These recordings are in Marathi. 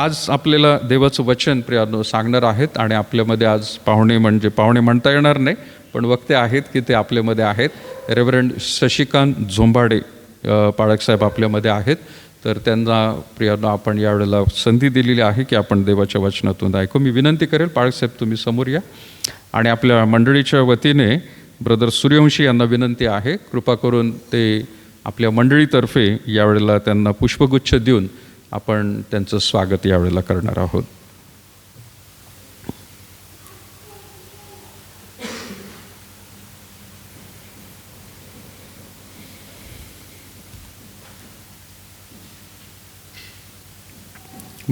आज आपल्याला देवाचं वचन प्रियानो सांगणार आहेत आणि आपल्यामध्ये आज पाहुणे म्हणता येणार नाही, पण वक्ते आहेत की ते आपल्यामध्ये आहेत. रेव्हरंड शशिकांत झोंबाडे पाळकसाहेब आपल्यामध्ये आहेत. तर त्यांना प्रियानो आपण यावेळेला संधी दिलेली आहे की आपण देवाच्या वचनातून ऐकू. मी विनंती करेल, पाळकसाहेब तुम्ही समोर या. आणि आपल्या मंडळीच्या वतीने ब्रदर सूर्यवंशी यांना विनंती आहे, कृपा करून ते आपल्या मंडळीतर्फे यावेळेला त्यांना पुष्पगुच्छ देऊन आपण त्यांचं स्वागत यावेळेला करणार आहोत.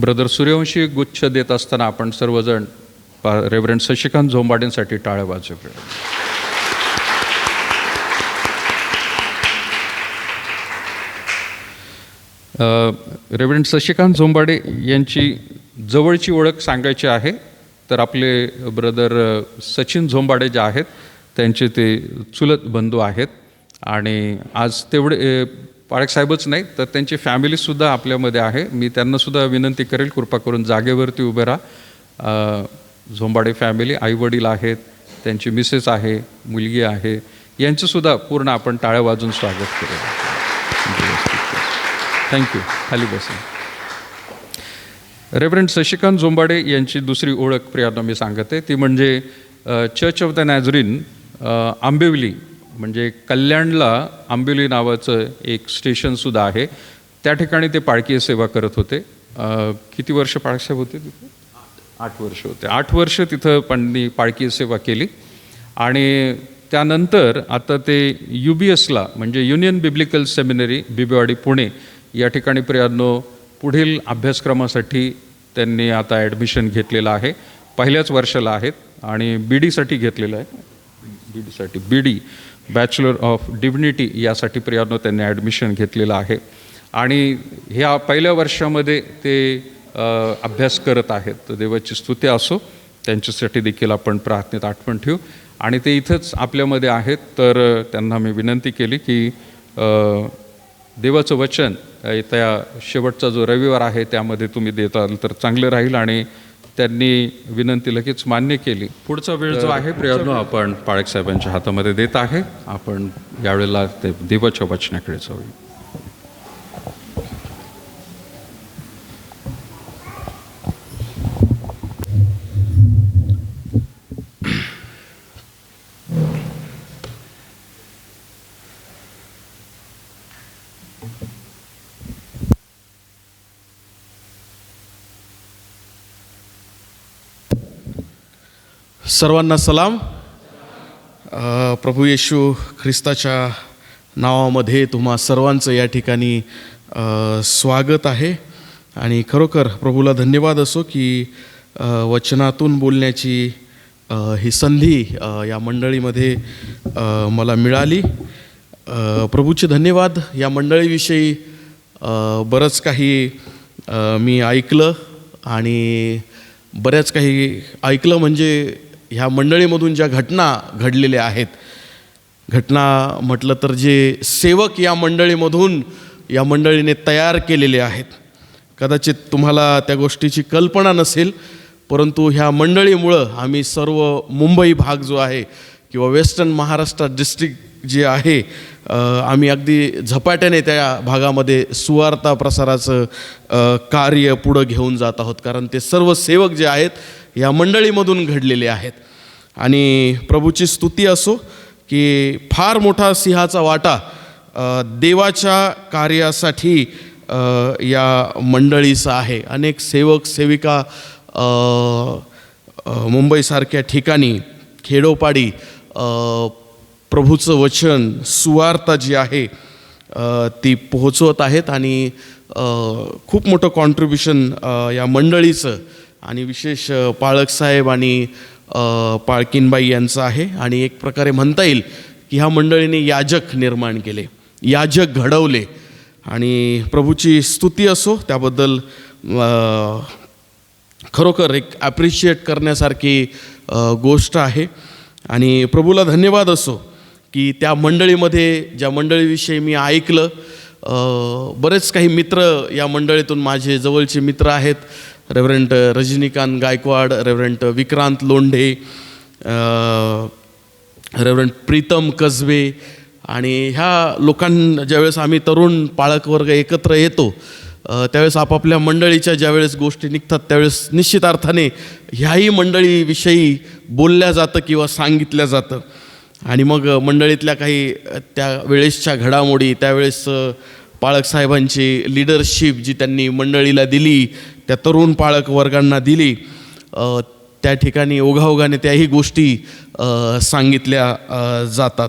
ब्रदर सूर्यवंशी गुच्छ देत असताना आपण सर्वजण रेव्हरंड शशिकांत झोंबाडेंसाठी टाळ्या वाजवूया. रेव्हरंड शशिकांत झोंबाडे यांची जवळची ओळख सांगायची आहे तर आपले ब्रदर सचिन झोंबाडे जे आहेत त्यांचे ते चुलत बंधू आहेत. आणि आज तेवढे पाळकसाहेबच नाही तर त्यांची फॅमिलीसुद्धा आपल्यामध्ये आहे. मी त्यांनासुद्धा विनंती करेल, कृपा करून जागेवरती उभे राहा. झोंबाडे फॅमिली, आईवडील आहेत, त्यांची मिसेस आहे, मुलगी आहे, यांचंसुद्धा पूर्ण आपण टाळ्या वाजून स्वागत करूया. थँक्यू. खाली बसा. रेव्हरंड शशिकांत झोंबाडे यांची दुसरी ओळख प्रियांना मी सांगते, ती म्हणजे चर्च ऑफ द नॅझरीन आंबिवली, म्हणजे कल्याणला आंबिवली नावाचं एक स्टेशनसुद्धा आहे. त्या ठिकाणी ते पाळकीय सेवा करत होते. किती वर्ष पाळकसाहेब होते तिथे? 8 वर्ष होते. 8 वर्ष तिथं त्यांनी पाळकीय सेवा केली. आणि त्यानंतर आता ते UBSला म्हणजे union biblical seminary Bibwewadi Pune या ठिकाणी प्रियांनो पुढील अभ्यासक्रमासाठी त्यांनी आता ॲडमिशन घेतलेलं आहे. पहिल्याच वर्षाला आहेत आणि BDसाठी घेतलेलं आहे. BD बॅचलर ऑफ डिव्हिनिटी यासाठी प्रियांनो त्यांनी ॲडमिशन घेतलेलं आहे. आणि ह्या पहिल्या वर्षामध्ये ते अभ्यास करत आहेत. तर देवाची स्तुती असो, त्यांच्यासाठी देखील आपण प्रार्थनेत आठवण ठेवू. आणि ते इथंच आपल्यामध्ये आहेत. तर त्यांना मी विनंती केली की देवाचं वचन त्या शेवटचा जो रविवार आहे त्यामध्ये तुम्ही देताल तर चांगलं राहील. आणि त्यांनी विनंती लगेच मान्य केली. पुढचा वेळ जो आहे प्रियांनो आपण पाळकसाहेबांच्या हातामध्ये देत आहे. आपण यावेळेला ते देवाच्या वचनाकडे जाऊया. सर्वांना सलाम. प्रभू येशू ख्रिस्ताच्या नावामध्ये तुम्हा सर्वांचं या ठिकाणी स्वागत आहे. आणि खरोखर प्रभूला धन्यवाद असो की वचनातून बोलण्याची ही संधी या मंडळीमध्ये मला मिळाली. प्रभूचे धन्यवाद. या मंडळीविषयी बरंच काही मी ऐकलं आणि बऱ्याच काही ऐकलं म्हणजे ह्या मंडळीमधून ज्या घटना घडलेल्या आहेत, घटना म्हटलं तर जे सेवक या मंडळीमधून या मंडळीने तयार केलेले आहेत, कदाचित तुम्हाला त्या गोष्टीची कल्पना नसेल, परंतु ह्या मंडळीमुळं आम्ही सर्व मुंबई भाग जो आहे किंवा वेस्टर्न महाराष्ट्र डिस्ट्रिक्ट जे आहे, आम्ही अगदी झपाट्याने त्या भागामध्ये सुवार्ता प्रसाराचं कार्य पुढं घेऊन जात आहोत. कारण ते सर्व सेवक जे आहेत या मंडळीमधून घडलेले आहेत. आणि प्रभूची स्तुती असो की फार मोठा सिंहाचा वाटा देवाच्या कार्यासाठी या मंडळीचा आहे. अनेक सेवक सेविका मुंबईसारख्या ठिकाणी खेडोपाडी प्रभूचं वचन सुवार्ता जी आहे ती पोहोचवत आहेत. आणि खूप मोठं कॉन्ट्रीब्युशन या मंडळीचं आणि विशेष पाळकसाहेब आणि पाळकीनबाई यांचं आहे. आणि एक प्रकारे म्हणता येईल की ह्या मंडळीने याजक निर्माण केले, याजक घडवले. आणि प्रभूची स्तुती असो त्याबद्दल खरोखर एक ॲप्रिशिएट करण्यासारखी गोष्ट आहे. आणि प्रभूला धन्यवाद असो की त्या मंडळीमध्ये ज्या मंडळीविषयी मी ऐकलं, बरेच काही मित्र या मंडळीतून माझे जवळचे मित्र आहेत. रेव्हरंट रजनीकांत गायकवाड, रेव्हरंट विक्रांत लोंढे, रेव्हरंट प्रीतम कसबे, आणि ह्या लोकांना ज्यावेळेस आम्ही तरुण पाळक वर्ग एकत्र येतो त्यावेळेस आपापल्या मंडळीच्या ज्यावेळेस गोष्टी निघतात त्यावेळेस निश्चित अर्थाने ह्याही मंडळीविषयी बोलल्या जातं किंवा सांगितल्या जातं. आणि मग मंडळीतल्या काही त्या वेळेसच्या घडामोडी, त्यावेळेस पाळक साहेबांची लिडरशिप जी त्यांनी मंडळीला दिली, त्या तरुण पाळक वर्गांना दिली, त्या ठिकाणी ओघाओघाने त्याही गोष्टी सांगितल्या जातात.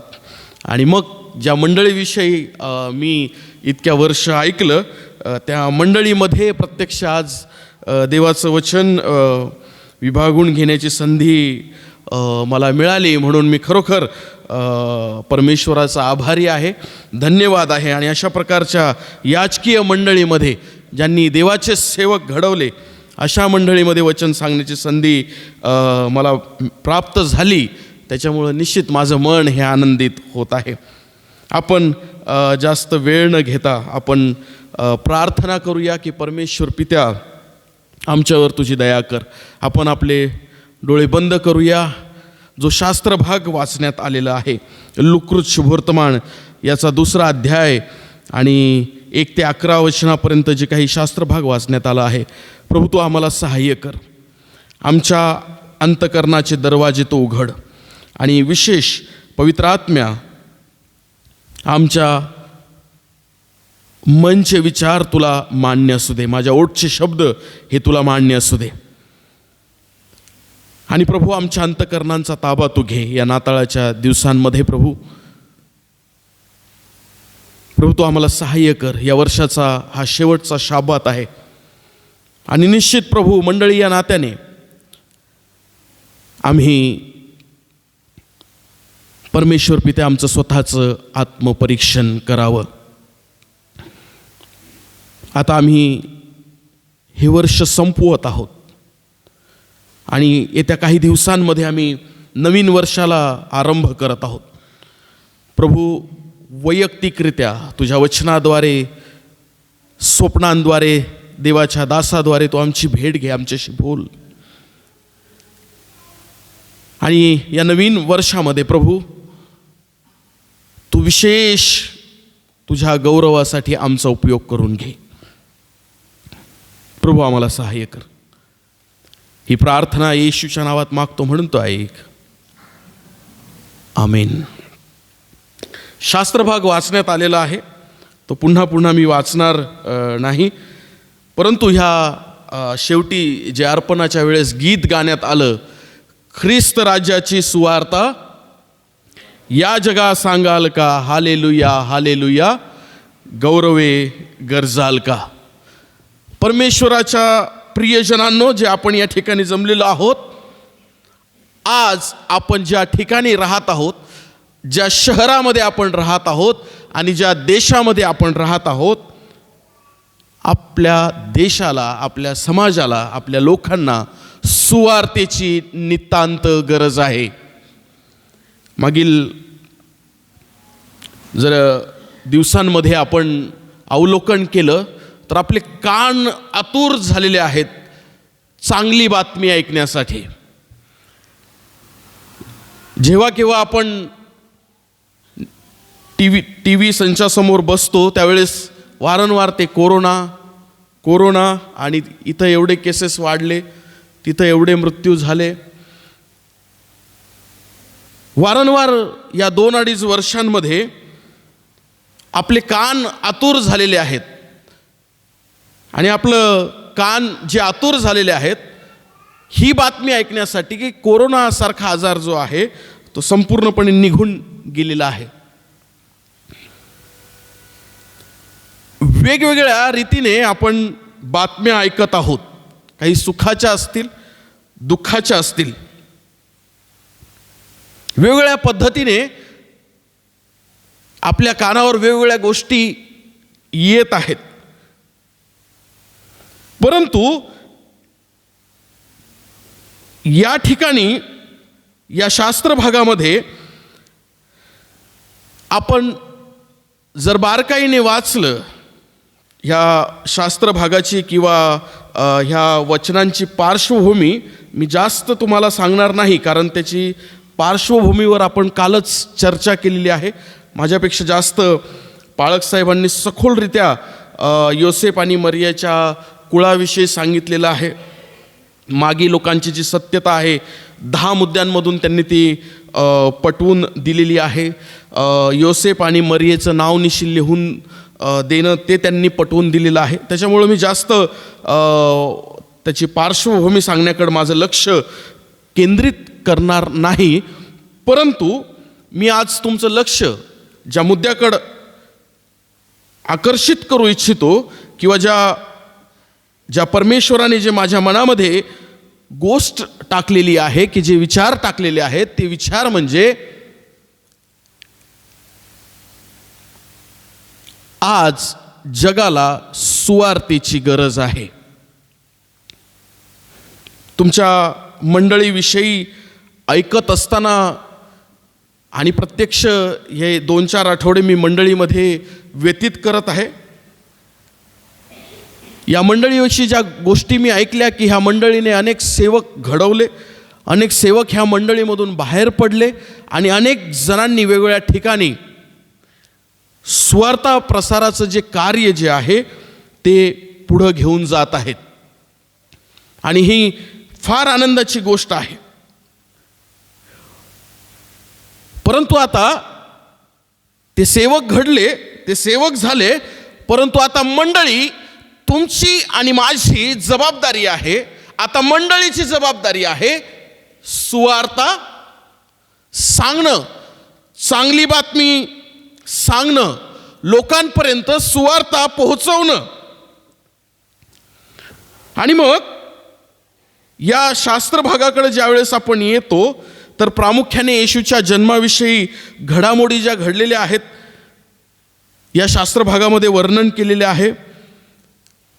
आणि मग ज्या मंडळीविषयी मी इतक्या वर्ष ऐकलं त्या मंडळीमध्ये प्रत्यक्ष आज देवाचं वचन विभागून घेण्याची संधी मला मिळाली, म्हणून मी खरोखर परमेश्वराचा आभारी आहे, धन्यवाद आहे. आणि अशा प्रकारच्या याचकीय मंडळीमध्ये ज्यांनी देवाचे सेवक घडवले अशा मंडळीमध्ये वचन सांगण्याची संधी मला प्राप्त झाली, त्याच्यामुळं निश्चित माझं मन हे आनंदित होत आहे. आपण जास्त वेळ न घेता आपण प्रार्थना करूया की परमेश्वर पित्या आमच्यावर तुझी दया कर. आपण आपले डोळे बंद करूया. जो शास्त्र भाग वाचण्यात आलेला आहे लुकृत शुभवर्तमान याचा 2रा अध्याय आणि 1 ते 11 वचनापर्यंत जे काही शास्त्र भाग वाचण्यात आला आहे, प्रभू तू आम्हाला सहाय्य कर. आमच्या अंतकरणाचे दरवाजे तो उघड आणि विशेष पवित्र आत्म्या आमच्या मनचे विचार तुला मान्य असू दे, माझ्या ओठचे शब्द हे तुला मान्य असू दे. आणि प्रभू आमच्या अंतकरणांचा ताबा तू घे या नाताळाच्या दिवसांमध्ये. प्रभू तू आम्हाला सहाय्य कर. या वर्षाचा हा शेवटचा शाबात आहे आणि निश्चित प्रभू मंडळी या नात्याने आम्ही परमेश्वर पिते आमचं स्वतःचं आत्मपरीक्षण करावं. आता आम्ही हे वर्ष संपवत आहोत आणि येत्या काही दिवसांमध्ये आम्ही नवीन वर्षाला आरंभ करत आहोत. प्रभू वैयक्तिकरित्या तुझ्या वचनाद्वारे, स्वप्नांद्वारे, देवाच्या दासाद्वारे तू आमची भेट घे, आमच्याशी बोल. आणि या नवीन वर्षामध्ये प्रभू तू विशेष तुझ्या गौरवासाठी आमचा उपयोग करून घे. प्रभू आम्हाला सहाय्य कर. ही प्रार्थना येशूच्या नावात मागतो म्हणून तो ऐक. आमेन. शास्त्रभाग वाचण्यात आलेला आहे, तो पुन्हा मी वाचणार नाही, परंतु ह्या शेवटी जे अर्पणाच्या वेळेस गीत गाण्यात आलं, ख्रिस्त राज्याची सुवार्ता या जगा सांगाल का, हालेलुया हालेलुया, गौरवे गरजाल का. परमेश्वराच्या प्रियजनांनो, जे आपण या ठिकाणी जमलेलो आहोत, आज आपण ज्या ठिकाणी राहत आहोत, ज्या शहरामध्ये आपण राहत आहोत आणि ज्या देशामध्ये आपण राहत आहोत, आपल्या देशाला, आपल्या समाजाला, आपल्या लोकांना सुवार्तेची नितांत गरज आहे. मागील जर दिवसांमध्ये आपण अवलोकन केलं तर आपले कान आतुर झालेले आहेत चांगली बातमी ऐकण्यासाठी. जेव्हा केव्हा आपण टी व्ही संचासमोर बसतो त्यावेळेस वारंवार ते कोरोना आणि इथं एवढे केसेस वाढले, तिथं एवढे मृत्यू झाले. वारंवार या 2-2.5 वर्षांमध्ये आपले कान आतुर झालेले आहेत आणि आपलं कान जे आतुर झालेले आहेत ही बातमी ऐकण्यासाठी की कोरोनासारखा आजार जो आहे तो संपूर्णपणे निघून गेलेला आहे. वेगवेगळ्या रीतीने आपण बातम्या ऐकत आहोत, काही सुखाच्या असतील, दुःखाच्या असतील. वेगवेगळ्या पद्धतीने आपल्या कानावर वेगवेगळ्या गोष्टी येत आहेत. परंतु या ठिकाणी या शास्त्र भागामध्ये आपण जर बारकाईने वाचलं ह्या शास्त्र भागाची किंवा ह्या वचनांची पार्श्वभूमी मी जास्त तुम्हाला सांगणार नाही, कारण त्याची पार्श्वभूमीवर आपण कालच चर्चा केलेली आहे. माझ्यापेक्षा जास्त पाळक साहेबांनी सखोलरित्या योसेफ आणि मरियाच्या कुळाविषयी सांगितलेलं आहे. मागी लोकांची जी सत्यता आहे 10 मुद्द्यांमधून त्यांनी ती पटवून दिलेली आहे. योसेफ आणि मरियेचं नाव निशी लिहून देणं ते त्यांनी पटवून दिलेलं आहे. त्याच्यामुळं मी जास्त त्याची पार्श्वभूमी सांगण्याकडे माझं लक्ष केंद्रित करणार नाही. परंतु मी आज तुमचं लक्ष ज्या मुद्द्याकडं आकर्षित करू इच्छितो, किंवा ज्या परमेश्वराने जे माझ्या मनामध्ये गोष्ट टाकलेली आहे, की जे विचार टाकलेले आहेत, ते विचार म्हणजे आज जगाला सुवार्तेची गरज आहे. तुमच्या मंडळीविषयी ऐकत असताना आणि प्रत्यक्ष हे 2-4 आठवडे मी मंडळीमध्ये व्यतीत करत आहे. या मंडळीविषयी ज्या गोष्टी मी ऐकल्या, की ह्या मंडळीने अनेक सेवक घडवले, अनेक सेवक ह्या मंडळीमधून बाहेर पडले आणि अनेक जणांनी वेगवेगळ्या ठिकाणी सुवार्ता प्रसाराचं जे कार्य जे आहे ते पुढं घेऊन जात आहेत. आणि ही फार आनंदाची गोष्ट आहे. परंतु आता ते सेवक घडले, ते सेवक झाले, परंतु आता मंडळी, तुमची आणि माझी जबाबदारी आहे, आता मंडळीची जबाबदारी आहे सुवार्ता सांगणं, चांगली बातमी सांगणं, लोकांपर्यंत सुवार्ता पोहोचवणं. आणि मग या शास्त्र भागाकडे ज्यावेळेस आपण येतो, तर प्रामुख्याने येशूच्या जन्माविषयी घडामोडी ज्या घडलेल्या आहेत या शास्त्र भागामध्ये वर्णन केलेले आहे.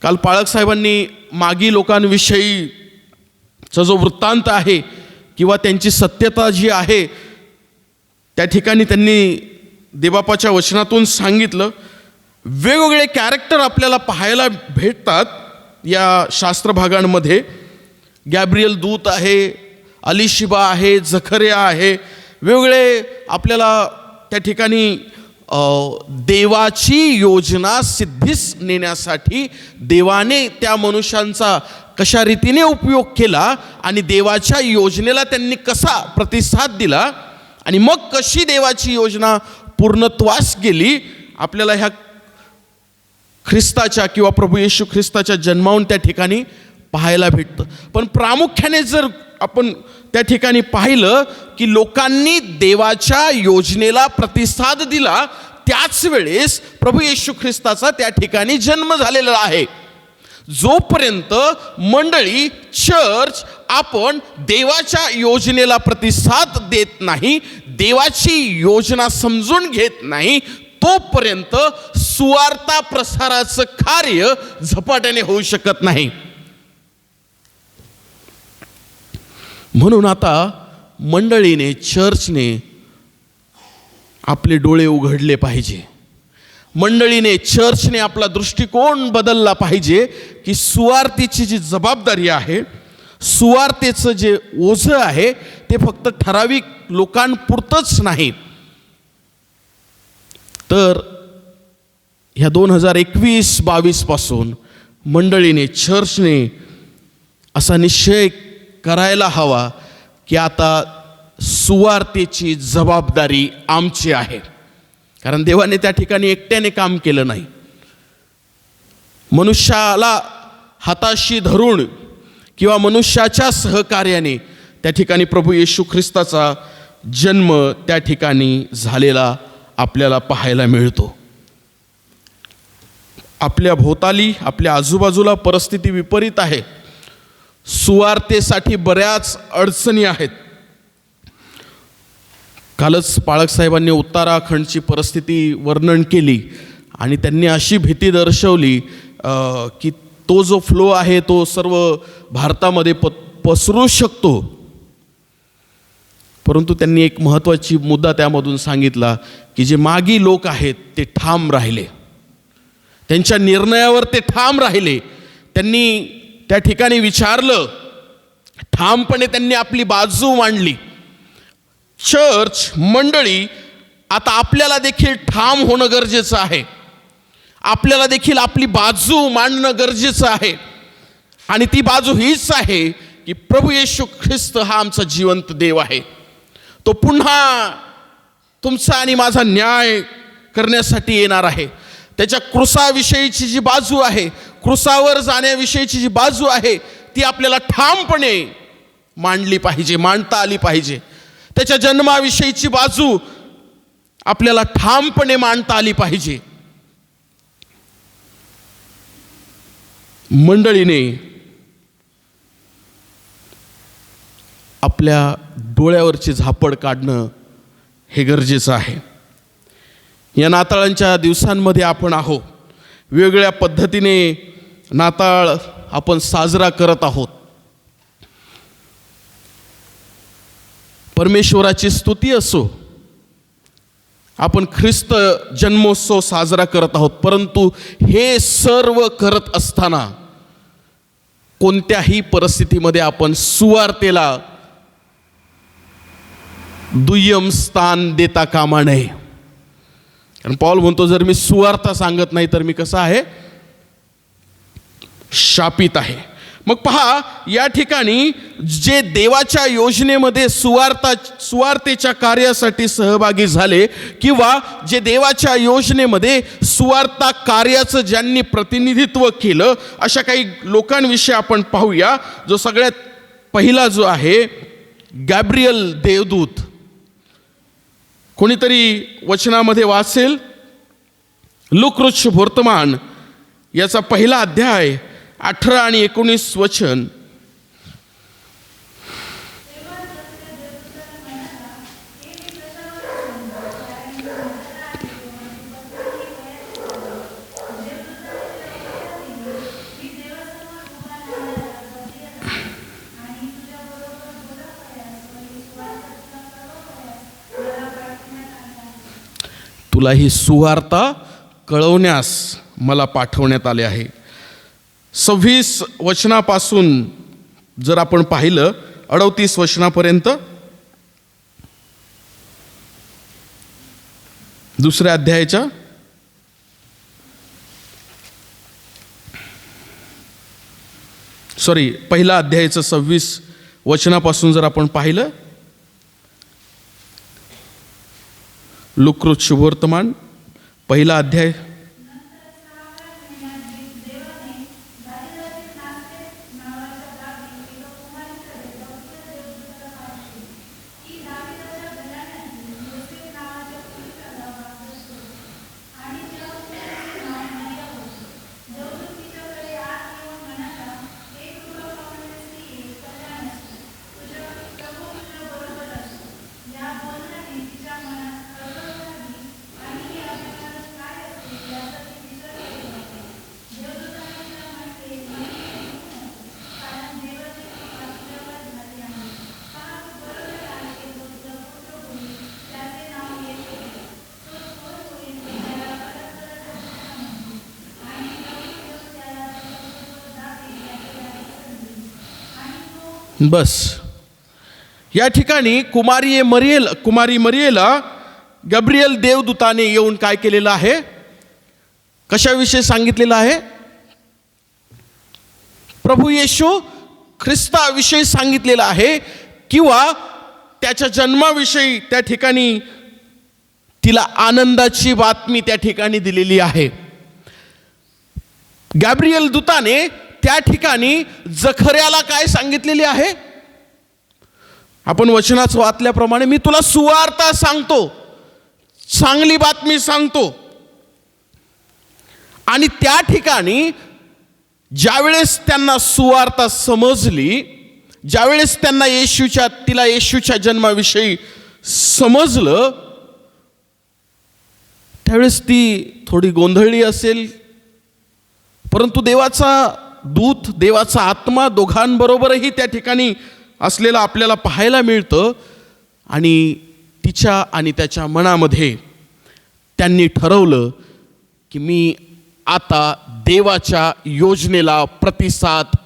काल पाळक साहेबांनी मागी लोकांविषयीचा जो वृत्तांत आहे किंवा त्यांची सत्यता जी आहे त्या ठिकाणी त्यांनी देवबापाच्या वचनातून सांगितलं. वेगवेगळे कॅरेक्टर आपल्याला पाहायला भेटतात या शास्त्र भागांमध्ये. गॅब्रियल दूत आहे, अलिशिबा आहे, जखरिया आहे. वेगवेगळे आपल्याला त्या ठिकाणी देवाची योजना सिद्धीस नेण्यासाठी देवाने त्या मनुष्यांचा कशा रीतीने उपयोग केला आणि देवाच्या योजनेला त्यांनी कसा प्रतिसाद दिला आणि मग कशी देवाची योजना पूर्णत्वास गेली, आपल्याला ह्या ख्रिस्ताच्या किंवा प्रभू येशू ख्रिस्ताच्या जन्मावून त्या ठिकाणी पाहायला भेटतं. पण प्रामुख्याने जर आपण त्या ठिकाणी पाहिलं की लोकांनी देवाच्या योजनेला प्रतिसाद दिला, त्याच वेळेस प्रभू येशू ख्रिस्ताचा त्या ठिकाणी जन्म झालेला आहे. जोपर्यंत मंडळी, चर्च आपण देवाच्या योजनेला प्रतिसाद देत नाही, देवाची योजना समजून घेत नाही, तोपर्यंत सुवार्ता प्रसाराचं कार्य झपाट्याने होऊ शकत नाही. म्हणून आता मंडळीने, चर्चने आपले डोळे उघडले पाहिजे. मंडळीने, चर्चने आपला दृष्टिकोन बदलला पाहिजे की सुवार्तेची जी जबाबदारी आहे, सुवार्तेचं जे ओझं आहे ते फक्त ठराविक लोकांपुरतंच नाही, तर ह्या 2021-22 पासून मंडळीने, चर्चने असा निश्चय करायला हवा की आता सुवार्तेची जबाबदारी आमची आहे. कारण देवाने त्या ठिकाणी एकट्याने काम केलं नाही. मनुष्याला हाताशी धरून किंवा मनुष्याच्या सहकार्याने त्या ठिकाणी प्रभू येशू ख्रिस्ताचा जन्म त्या ठिकाणी झालेला आपल्याला पाहायला मिळतो. आपल्या भोवताली, आपल्या आजूबाजूला परिस्थिती विपरीत आहे. सुवार्तेसाठी बऱ्याच अडचणी आहेत. कालच पाळक साहेबांनी उत्तराखंडची परिस्थिती वर्णन केली आणि त्यांनी अशी भीती दर्शवली की तो जो फ्लो आहे तो सर्व भारतामध्ये पसरू शकतो. परंतु त्यांनी एक महत्त्वाची मुद्दा त्यामधून सांगितला की जे मागी लोक आहेत ते ठाम राहिले, त्यांच्या निर्णयावर ते ठाम राहिले. त्यांनी त्या ठिकाणी विचारलं, ठामपणे त्यांनी आपली बाजू मांडली. चर्च मंडळी, आता आपल्याला देखील ठाम होणं गरजेचं आहे. आपल्याला देखील आपली बाजू मांडणं गरजेचं आहे. आणि ती बाजू हीच आहे की प्रभू येशू ख्रिस्त हा आमचा जिवंत देव आहे. तो पुन्हा तुमचा आणि माझा न्याय करण्यासाठी येणार आहे. त्याच्या क्रुसाविषयीची जी बाजू आहे, क्रुसावर जाण्याविषयीची जी बाजू आहे, ती आपल्याला ठामपणे मांडली पाहिजे, मांडता आली पाहिजे. त्याच्या जन्माविषयीची बाजू आपल्याला ठामपणे मांडता आली पाहिजे. मंडळीने आपल्या डोळ्यावरची झापड काढणं हे गरजेचं आहे. या नाताळांच्या दिवसांमध्ये आपण आहोत. वेगवेगळ्या पद्धतीने नाताळ आपण साजरा करत आहोत. परमेश्वराची स्तुती असो, आपण ख्रिस्त जन्मोत्सव साजरा करत आहोत. परंतु हे सर्व करत असताना कोणत्याही परिस्थितीमध्ये आपण सुवार्तेला दुय्यम स्थान देता कामा नये. कारण पौल म्हणतो, जर मी सुवार्ता सांगत नाही तर मी कसा आहे, शापित आहे. मग पहा, या ठिकाणी जे देवाच्या योजनेमध्ये सुवार्तेच्या कार्यासाठी सहभागी झाले, किंवा जे देवाच्या योजनेमध्ये सुवार्ता कार्याचं ज्यांनी प्रतिनिधित्व केलं, अशा काही लोकांविषयी आपण पाहूया. जो सगळ्यात पहिला जो आहे, गॅब्रियल देवदूत. कोणीतरी वचनामध्ये वाचेल, लूक वर्तमान याचा पहिला अध्याय 18 आणि 19 वचन. तुला ही सुवार्ता कळवण्यास मला पाठवण्यात आले आहे. 26 वचनापासून जर आपण पाहिलं 38 वचनापर्यंत, दुसऱ्या अध्यायाच्या पहिला अध्यायाचं 26 वचनापासून जर आपण पाहिलं, लूक शुभवर्तमान पहिला अध्याय बस. या ठिकाणी कुमारी मरियेला गब्रियल देवदूताने येऊन काय केलेलं आहे, कशाविषयी सांगितलेलं आहे, प्रभू येशू ख्रिस्ताविषयी सांगितलेलं आहे, किंवा त्याच्या जन्माविषयी त्या ठिकाणी तिला आनंदाची बातमी त्या ठिकाणी दिलेली आहे. गॅब्रियल दूताने त्या ठिकाणी जखर्याला काय सांगितलेले आहे, आपण वचनात वाचल्याप्रमाणे, मी तुला सुवार्ता सांगतो, चांगली बातमी सांगतो. आणि त्या ठिकाणी ज्यावेळेस त्यांना सुवार्ता समजली, ज्यावेळेस त्यांना तिला येशूच्या जन्माविषयी समजलं, त्यावेळेस ती थोडी गोंधळली असेल. परंतु देवाचा दूत, देवाचा आत्मा दोघांबरोबरही त्या ठिकाणी असलेला आपल्याला पाहायला मिळतं. आणि तिच्या आणि त्याच्या मनामध्ये त्यांनी ठरवलं की मी आता देवाच्या योजनेला प्रतिसाद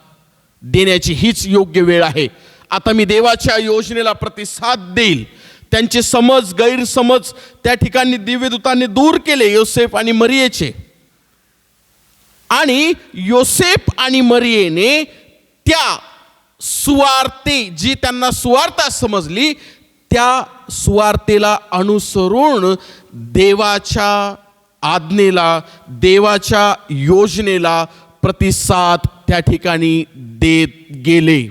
देण्याची हीच योग्य वेळ आहे. आता मी देवाच्या योजनेला प्रतिसाद देईल. त्यांचे समज गैरसमज त्या ठिकाणी दिव्यदूतांनी दूर केले योसेफ आणि मरियेचे. आणि योसेफ आणि मरियेने त्या सुवार्ते जी त्यांना सुवार्ता समजली त्या सुवार्तेला अनुसरून देवाच्या आज्ञेला देवाच्या योजनेला प्रतिसाद त्या ठिकाणी देत गेले.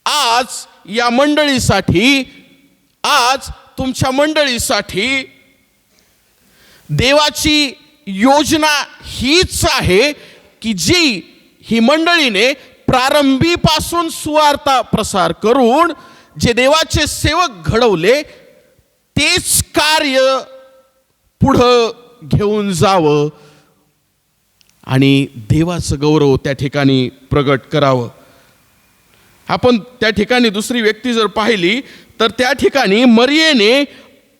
आज या मंडळीसाठी आज तुमच्या मंडळीसाठी देवाची योजना हीच आहे की जी ही मंडळीने प्रारंभीपासून सुवार्ता प्रसार करून जे देवाचे सेवक घडवले तेच कार्य पुढं घेऊन जावं आणि देवाचं गौरव त्या ठिकाणी प्रगट करावं. आपण त्या ठिकाणी दुसरी व्यक्ती जर पाहिली तर त्या ठिकाणी मरियेने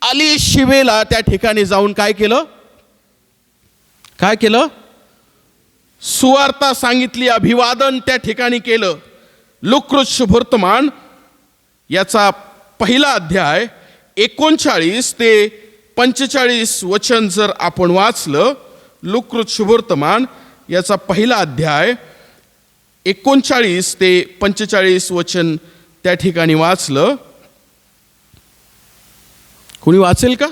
अलीशिबेला त्या ठिकाणी जाऊन काय केलं? सुवार्ता सांगितली, अभिवादन त्या ठिकाणी केलं. लूका शुभवर्तमान याचा पहिला अध्याय 39 ते 45 वचन जर आपण वाचलं, लूका शुभवर्तमान याचा पहिला अध्याय 39 ते 45 वचन त्या ठिकाणी वाचलं. कोणी वाचेल का?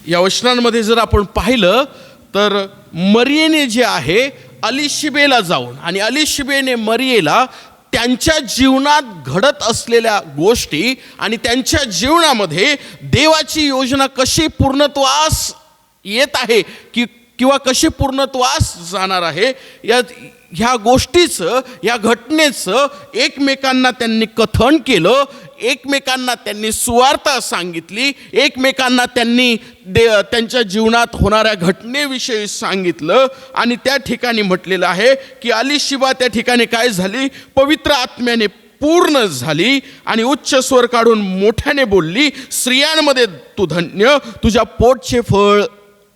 या वचनांमध्ये जर आपण पाहिलं तर मरियेने जे आहे अलीशिबेला जाऊन आणि अलीशिबेने मरियेला त्यांच्या जीवनात घडत असलेल्या गोष्टी आणि त्यांच्या जीवनामध्ये देवाची योजना कशी पूर्णत्वास येत आहे किंवा कशी पूर्णत्वास जाणार आहे ह्या गोष्टीचं या घटनेचं एकमेकांना त्यांनी कथन केलं. एकमेकांना त्यांनी सुवार्ता सांगितली. एकमेकांना त्यांनी त्यांच्या जीवनात होणाऱ्या घटनेविषयी सांगितलं. आणि त्या ठिकाणी म्हटलेलं आहे की अलीशिबा त्या ठिकाणी काय झाली? पवित्र आत्म्याने पूर्ण झाली आणि उच्च स्वर काढून मोठ्याने बोलली, स्त्रियांमध्ये तू धन्य, तुझ्या पोटचे फळ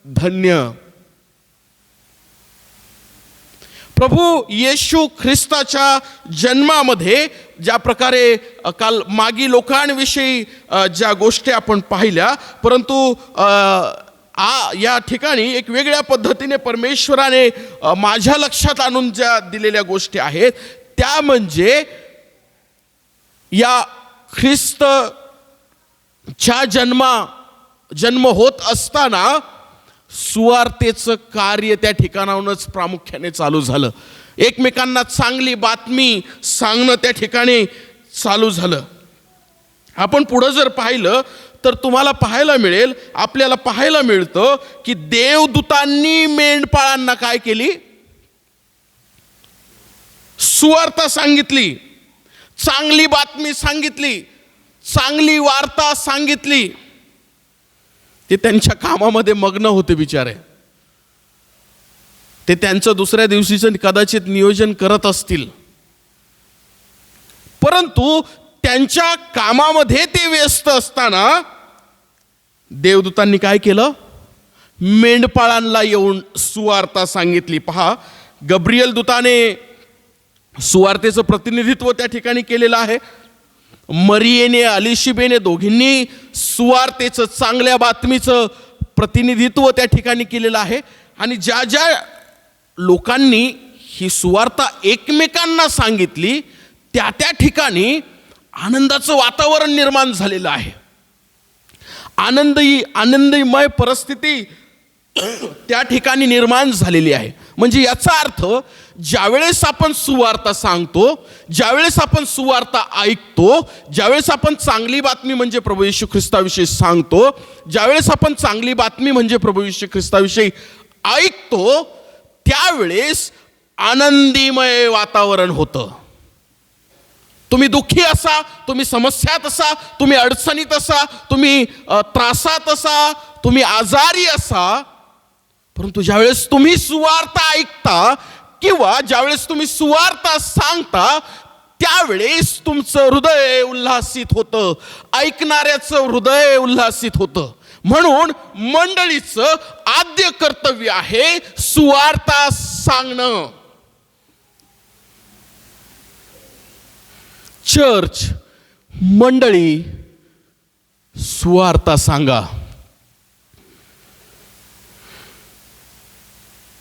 धन्य. प्रभू येशू ख्रिस्ताच्या जन्मामध्ये ज्या प्रकारे काल मागी लोकांविषयी ज्या गोष्टी आपण पाहिल्या, परंतु या ठिकाणी एक वेगळ्या पद्धतीने परमेश्वराने माझ्या लक्षात आणून ज्या दिलेल्या गोष्टी आहेत त्या म्हणजे या ख्रिस्तच्या जन्म होत असताना सुवार्तेचं कार्य त्या ठिकाणाहूनच प्रामुख्याने चालू झालं. एकमेकांना चांगली बातमी सांगणं त्या ठिकाणी चालू झालं. आपण पुढं जर पाहिलं तर तुम्हाला पाहायला मिळेल, आपल्याला पाहायला मिळतं की देवदूतांनी मेंढपाळांना काय केली? सुवार्ता सांगितली, चांगली बातमी सांगितली, चांगली वार्ता सांगितली. ते त्यांच्या कामामध्ये मग्न होते बिचारे. ते त्यांचं दुसऱ्या दिवशीचं कदाचित नियोजन करत असतील, परंतु त्यांच्या कामामध्ये ते व्यस्त असताना देवदूतांनी काय केलं? मेंढपाळांना येऊन सुवार्ता सांगितली. पहा, गब्रियल दूताने सुवार्तेचं प्रतिनिधित्व त्या ठिकाणी केलेलं आहे. मरियेने अलीशिबेने दोघींनी सुवार्तेचं चांगल्या बातमीचं प्रतिनिधित्व त्या ठिकाणी केलेलं आहे. आणि ज्या ज्या लोकांनी ही सुवार्ता एकमेकांना सांगितली त्या त्या ठिकाणी आनंदाचं वातावरण निर्माण झालेलं आहे. आनंदमय परिस्थिती त्या ठिकाणी निर्माण झालेली आहे. म्हणजे याचा अर्थ ज्यावेळेस आपण सुवार्ता सांगतो, ज्यावेळेस आपण सुवार्ता ऐकतो, ज्यावेळेस आपण चांगली बातमी म्हणजे प्रभू येशू ख्रिस्ताविषयी सांगतो, ज्यावेळेस आपण चांगली बातमी म्हणजे प्रभू येशू ख्रिस्ताविषयी ऐकतो, त्यावेळेस आनंदीमय वातावरण होतं. तुम्ही दुःखी असा, तुम्ही समस्यात असा, तुम्ही अडचणीत असा, तुम्ही त्रासात असा, तुम्ही आजारी असा, परंतु ज्यावेळेस तुम्ही सुवार्ता ऐकता किंवा ज्यावेळेस तुम्ही सुवार्ता सांगता, त्यावेळेस तुमचं हृदय उल्हासित होतं, ऐकणाऱ्याचं हृदय उल्हासित होतं. म्हणून मंडळीचं आद्य कर्तव्य आहे सुवार्ता सांगणं. चर्च, मंडळी, सुवार्ता सांगा.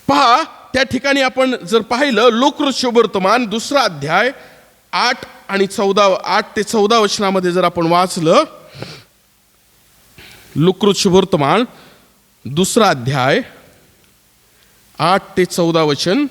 पहा, त्या ठिकाणी आपण जर पाहिलं लोककृत शुभवर्तमान 2 अध्याय 8 ते 14 वचनामध्ये जर आपण वाचलं, लोककृत शुभवर्तमान 2 अध्याय 8 ते 14 वचन.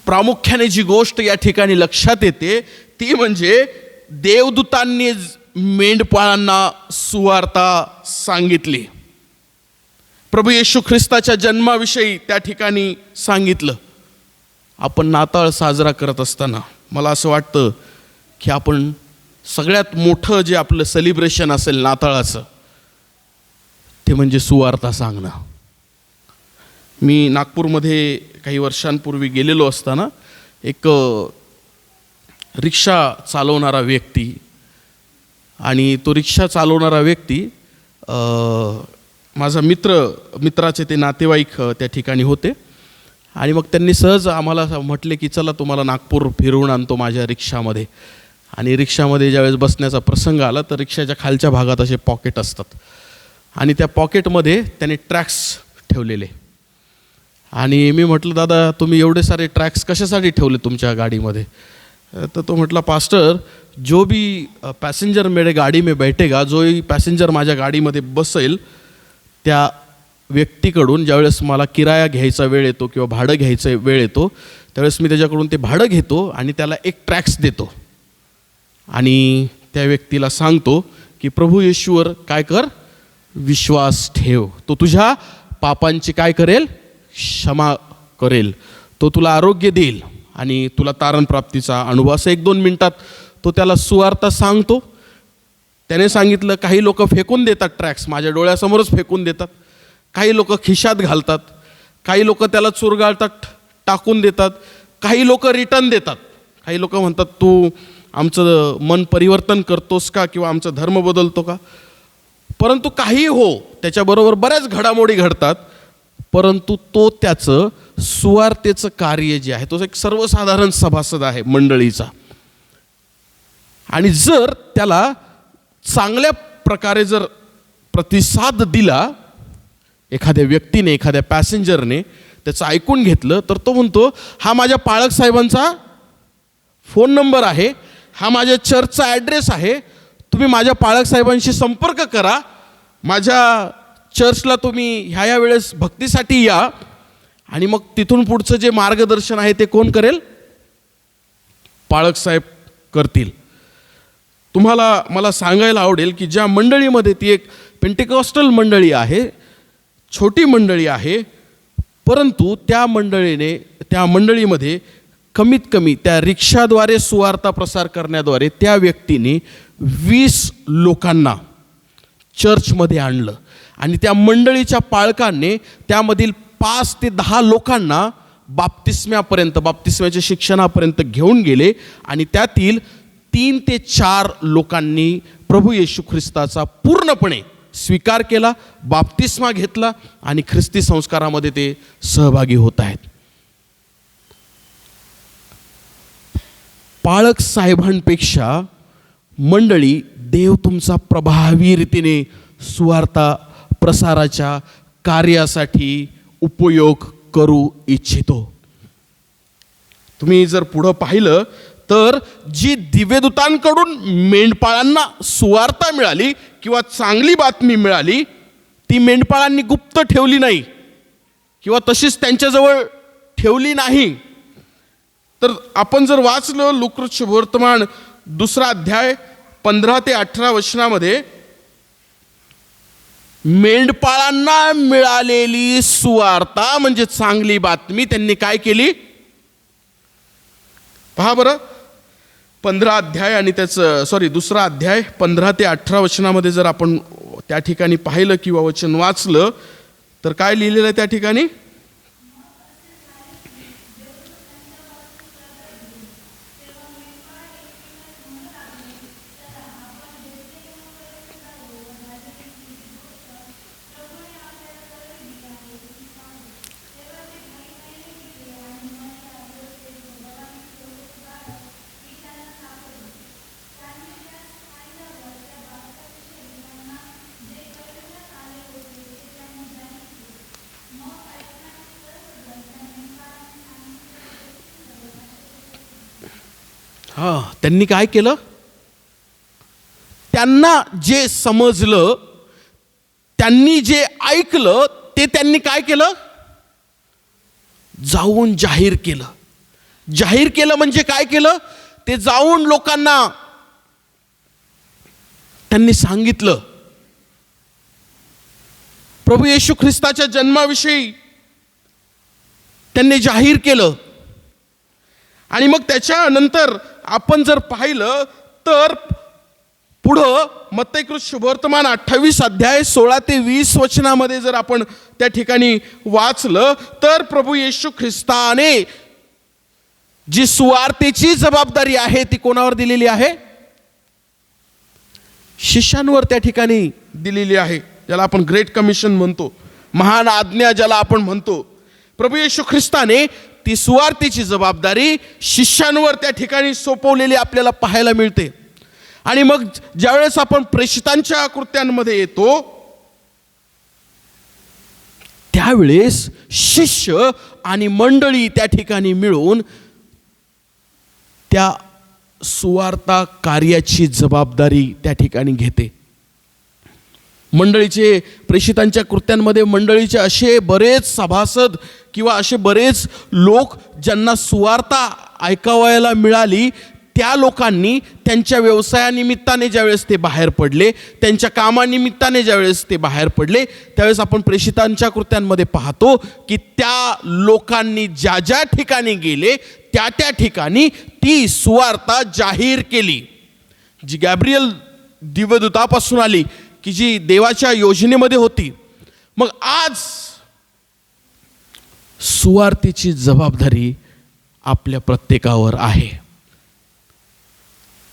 प्रामुख्याने जी गोष्ट या ठिकाणी लक्षात येते ती म्हणजे देवदूतांनी मेंढपाळांना सुवार्ता सांगितली. प्रभू येशू ख्रिस्ताच्या जन्माविषयी त्या ठिकाणी सांगितलं. आपण नाताळ साजरा करत असताना मला असं वाटतं की आपण सगळ्यात मोठं जे आपलं सेलिब्रेशन असेल नाताळाचं, ते म्हणजे सुवार्ता सांगणं. मी नागपूरमध्ये काही वर्षांपूर्वी गेलेलो असताना एक रिक्षा चालवणारा व्यक्ती, आणि तो रिक्षा चालवणारा व्यक्ती माझा मित्राचे ते नातेवाईक त्या ठिकाणी होते. आणि मग त्यांनी सहज आम्हाला म्हटले की चला तुम्हाला नागपूर फिरवून आणतो माझ्या रिक्षामध्ये. आणि रिक्षामध्ये ज्यावेळेस बसण्याचा प्रसंग आला तर रिक्षाच्या खालच्या भागात असे पॉकेट असतात, आणि त्या पॉकेटमध्ये त्याने ट्रॅक्स ठेवलेले. आणि मी म्हटलं दादा तुम्ही एवढे सारे ट्रॅक्स कशासाठी ठेवले तुमच्या गाडीमध्ये? तर तो म्हटला पास्टर जो भी पैसेंजर मेरे गाड़ी में बैठेगा, जो ही पॅसेंजर माझ्या गाडीमध्ये बसेल, त्या व्यक्तीकडून ज्यावेळेस मला किराया घ्यायचा वेळ येतो किंवा भाडं घ्यायचा वेळ येतो त्यावेळेस मी त्याच्याकडून ते भाडं घेतो आणि त्याला एक ट्रॅक्स देतो आणि त्या व्यक्तीला सांगतो की प्रभू येशूवर काय कर, विश्वास ठेव, तो तुझ्या पापांची काय करेल, क्षमा करेल, तो तुला आरोग्य देईल आणि तुला तारण प्राप्तीचा अनुभव. असं 1-2 मिनिटात तो त्याला सुवार्ता सांगतो. त्याने सांगितलं काही लोक फेकून देतात ट्रॅक्स, माझ्या डोळ्यासमोरच फेकून देतात, काही लोक खिशात घालतात, काही लोक त्याला चुरगाळतात, टाकून देतात, काही लोक रिटर्न देतात, काही लोक म्हणतात तू आमचं मन परिवर्तन करतोस का किंवा आमचा धर्म बदलतो का. परंतु काही हो, त्याच्याबरोबर बऱ्याच घडामोडी घडतात, परंतु तो त्याचं सुवार्तेचं कार्य जे आहे तो एक सर्वसाधारण सभासद आहे मंडळीचा. आणि जर त्याला चांगल्या प्रकारे जर प्रतिसाद दिला एखाद्या व्यक्तीने, एखाद्या पॅसेंजरने त्याचं ऐकून घेतलं, तर तो म्हणतो हा माझ्या पाळक साहेबांचा फोन नंबर आहे, हा माझ्या चर्चचा ॲड्रेस आहे, तुम्ही माझ्या पाळक साहेबांशी संपर्क करा, माझ्या चर्चला तुम्ही ह्या वेळेस भक्तीसाठी या. आणि मग तिथून पुढचं जे मार्गदर्शन आहे ते कोण करेल, पाळक साहेब करतील. तुम्हाला मला सांगायला आवडेल की ज्या मंडळीमध्ये ती एक पेंटिकॉस्टल मंडळी आहे, छोटी मंडळी आहे, परंतु त्या मंडळीमध्ये कमीत कमी त्या रिक्षाद्वारे सुवार्ता प्रसार करण्याद्वारे त्या व्यक्तीने 20 लोकांना चर्चमध्ये आणलं आणि त्या मंडळीच्या पालकांनी त्यामधील 5 ते 10 लोकांना बाप्तिस्म्याच्या शिक्षणापर्यंत घेऊन गेले आणि त्यातील 3 ते 4 लोकांनी प्रभू येशू ख्रिस्ताचा पूर्णपणे स्वीकार केला, बाप्तिस्मा घेतला आणि ख्रिस्ती संस्कारामध्ये ते सहभागी होत आहेत. पाळक साहेबांपेक्षा मंडळी देव तुमचा प्रभावी रीतीने सुवार्ता प्रसाराच्या कार्यासाठी उपयोग करू इच्छितो. तुम्ही जर पुढं पाहिलं तर जी दिव्यदूतांकडून मेंढपाळांना सुवार्ता मिळाली किंवा चांगली बातमी मिळाली, ती मेंढपाळांनी गुप्त ठेवली नाही किंवा तशीच त्यांच्याजवळ ठेवली नाही. तर आपण जर वाचलं लूका शुभवर्तमान 2 अध्याय 15 ते 18 वचनामध्ये मेंढपाळांना मिळालेली सुवार्ता म्हणजे चांगली बातमी त्यांनी काय केली पहा बरं. 15 अध्याय आणि त्याचं 2 अध्याय 15 ते 18 वचनामध्ये जर आपण त्या ठिकाणी पाहिलं किंवा वचन वाचलं तर काय लिहिलेलं आहे त्या ठिकाणी. त्यांनी काय केलं, त्यांना जे समजलं, त्यांनी जे ऐकलं ते त्यांनी काय केलं, जाऊन जाहीर केलं. जाहीर केलं म्हणजे काय केलं, ते जाऊन लोकांना त्यांनी सांगितलं. प्रभू येशू ख्रिस्ताच्या जन्माविषयी त्यांनी जाहीर केलं. आणि मग त्याच्यानंतर आपण जर पाहिलं तर पुढं मत्ती शुभवर्तमान 28 अध्याय 16 ते 20 वचनामध्ये जर आपण त्या ठिकाणी वाचलं तर प्रभू येशू ख्रिस्ताने जी सुवार्तेची जबाबदारी आहे ती कोणावर दिलेली आहे, शिष्यांवर त्या ठिकाणी दिलेली आहे. ज्याला आपण ग्रेट कमिशन म्हणतो, महान आज्ञा ज्याला आपण म्हणतो. प्रभू येशू ख्रिस्ताने ती सुवार्तेची जबाबदारी शिष्यांवर त्या ठिकाणी सोपवलेली आपल्याला पाहायला मिळते. आणि मग ज्यावेळेस आपण प्रेषितांच्या कृत्यांमध्ये येतो त्यावेळेस शिष्य आणि मंडळी त्या ठिकाणी मिळून त्या सुवार्ता कार्याची जबाबदारी त्या ठिकाणी घेते. मंडळीचे प्रेषितांच्या कृत्यांमध्ये मंडळीचे असे बरेच सभासद किंवा असे बरेच लोक ज्यांना सुवार्ता ऐकावयाला मिळाली, त्या लोकांनी त्यांच्या व्यवसायानिमित्ताने ज्यावेळेस ते बाहेर पडले, त्यांच्या कामानिमित्ताने ज्यावेळेस ते बाहेर पडले, त्यावेळेस आपण प्रेषितांच्या कृत्यांमध्ये पाहतो की त्या लोकांनी ज्या ज्या ठिकाणी गेले त्या त्या ठिकाणी ती सुवार्ता जाहीर केली, जी गॅब्रियल दिव्यदूतापासून आली, की जी देवाच्या योजनेमध्ये होती. मग आज सुवार्तेची जबाबदारी आपल्या प्रत्येकावर आहे.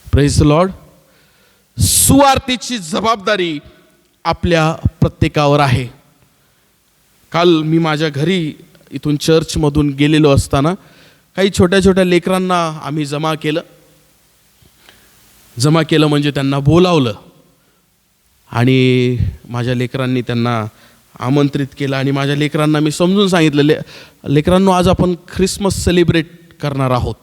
Praise the Lord. सुवार्तेची जबाबदारी आपल्या प्रत्येकावर आहे. काल मी माझ्या घरी इथून चर्चमधून गेलेलो असताना काही छोट्या छोट्या लेकरांना आम्ही जमा केलं म्हणजे त्यांना बोलावलं आणि माझ्या लेकरांनी त्यांना आमंत्रित केलं आणि माझ्या लेकरांना मी समजून सांगितलं, लेकरांनो आज आपण ख्रिसमस सेलिब्रेट करणार आहोत.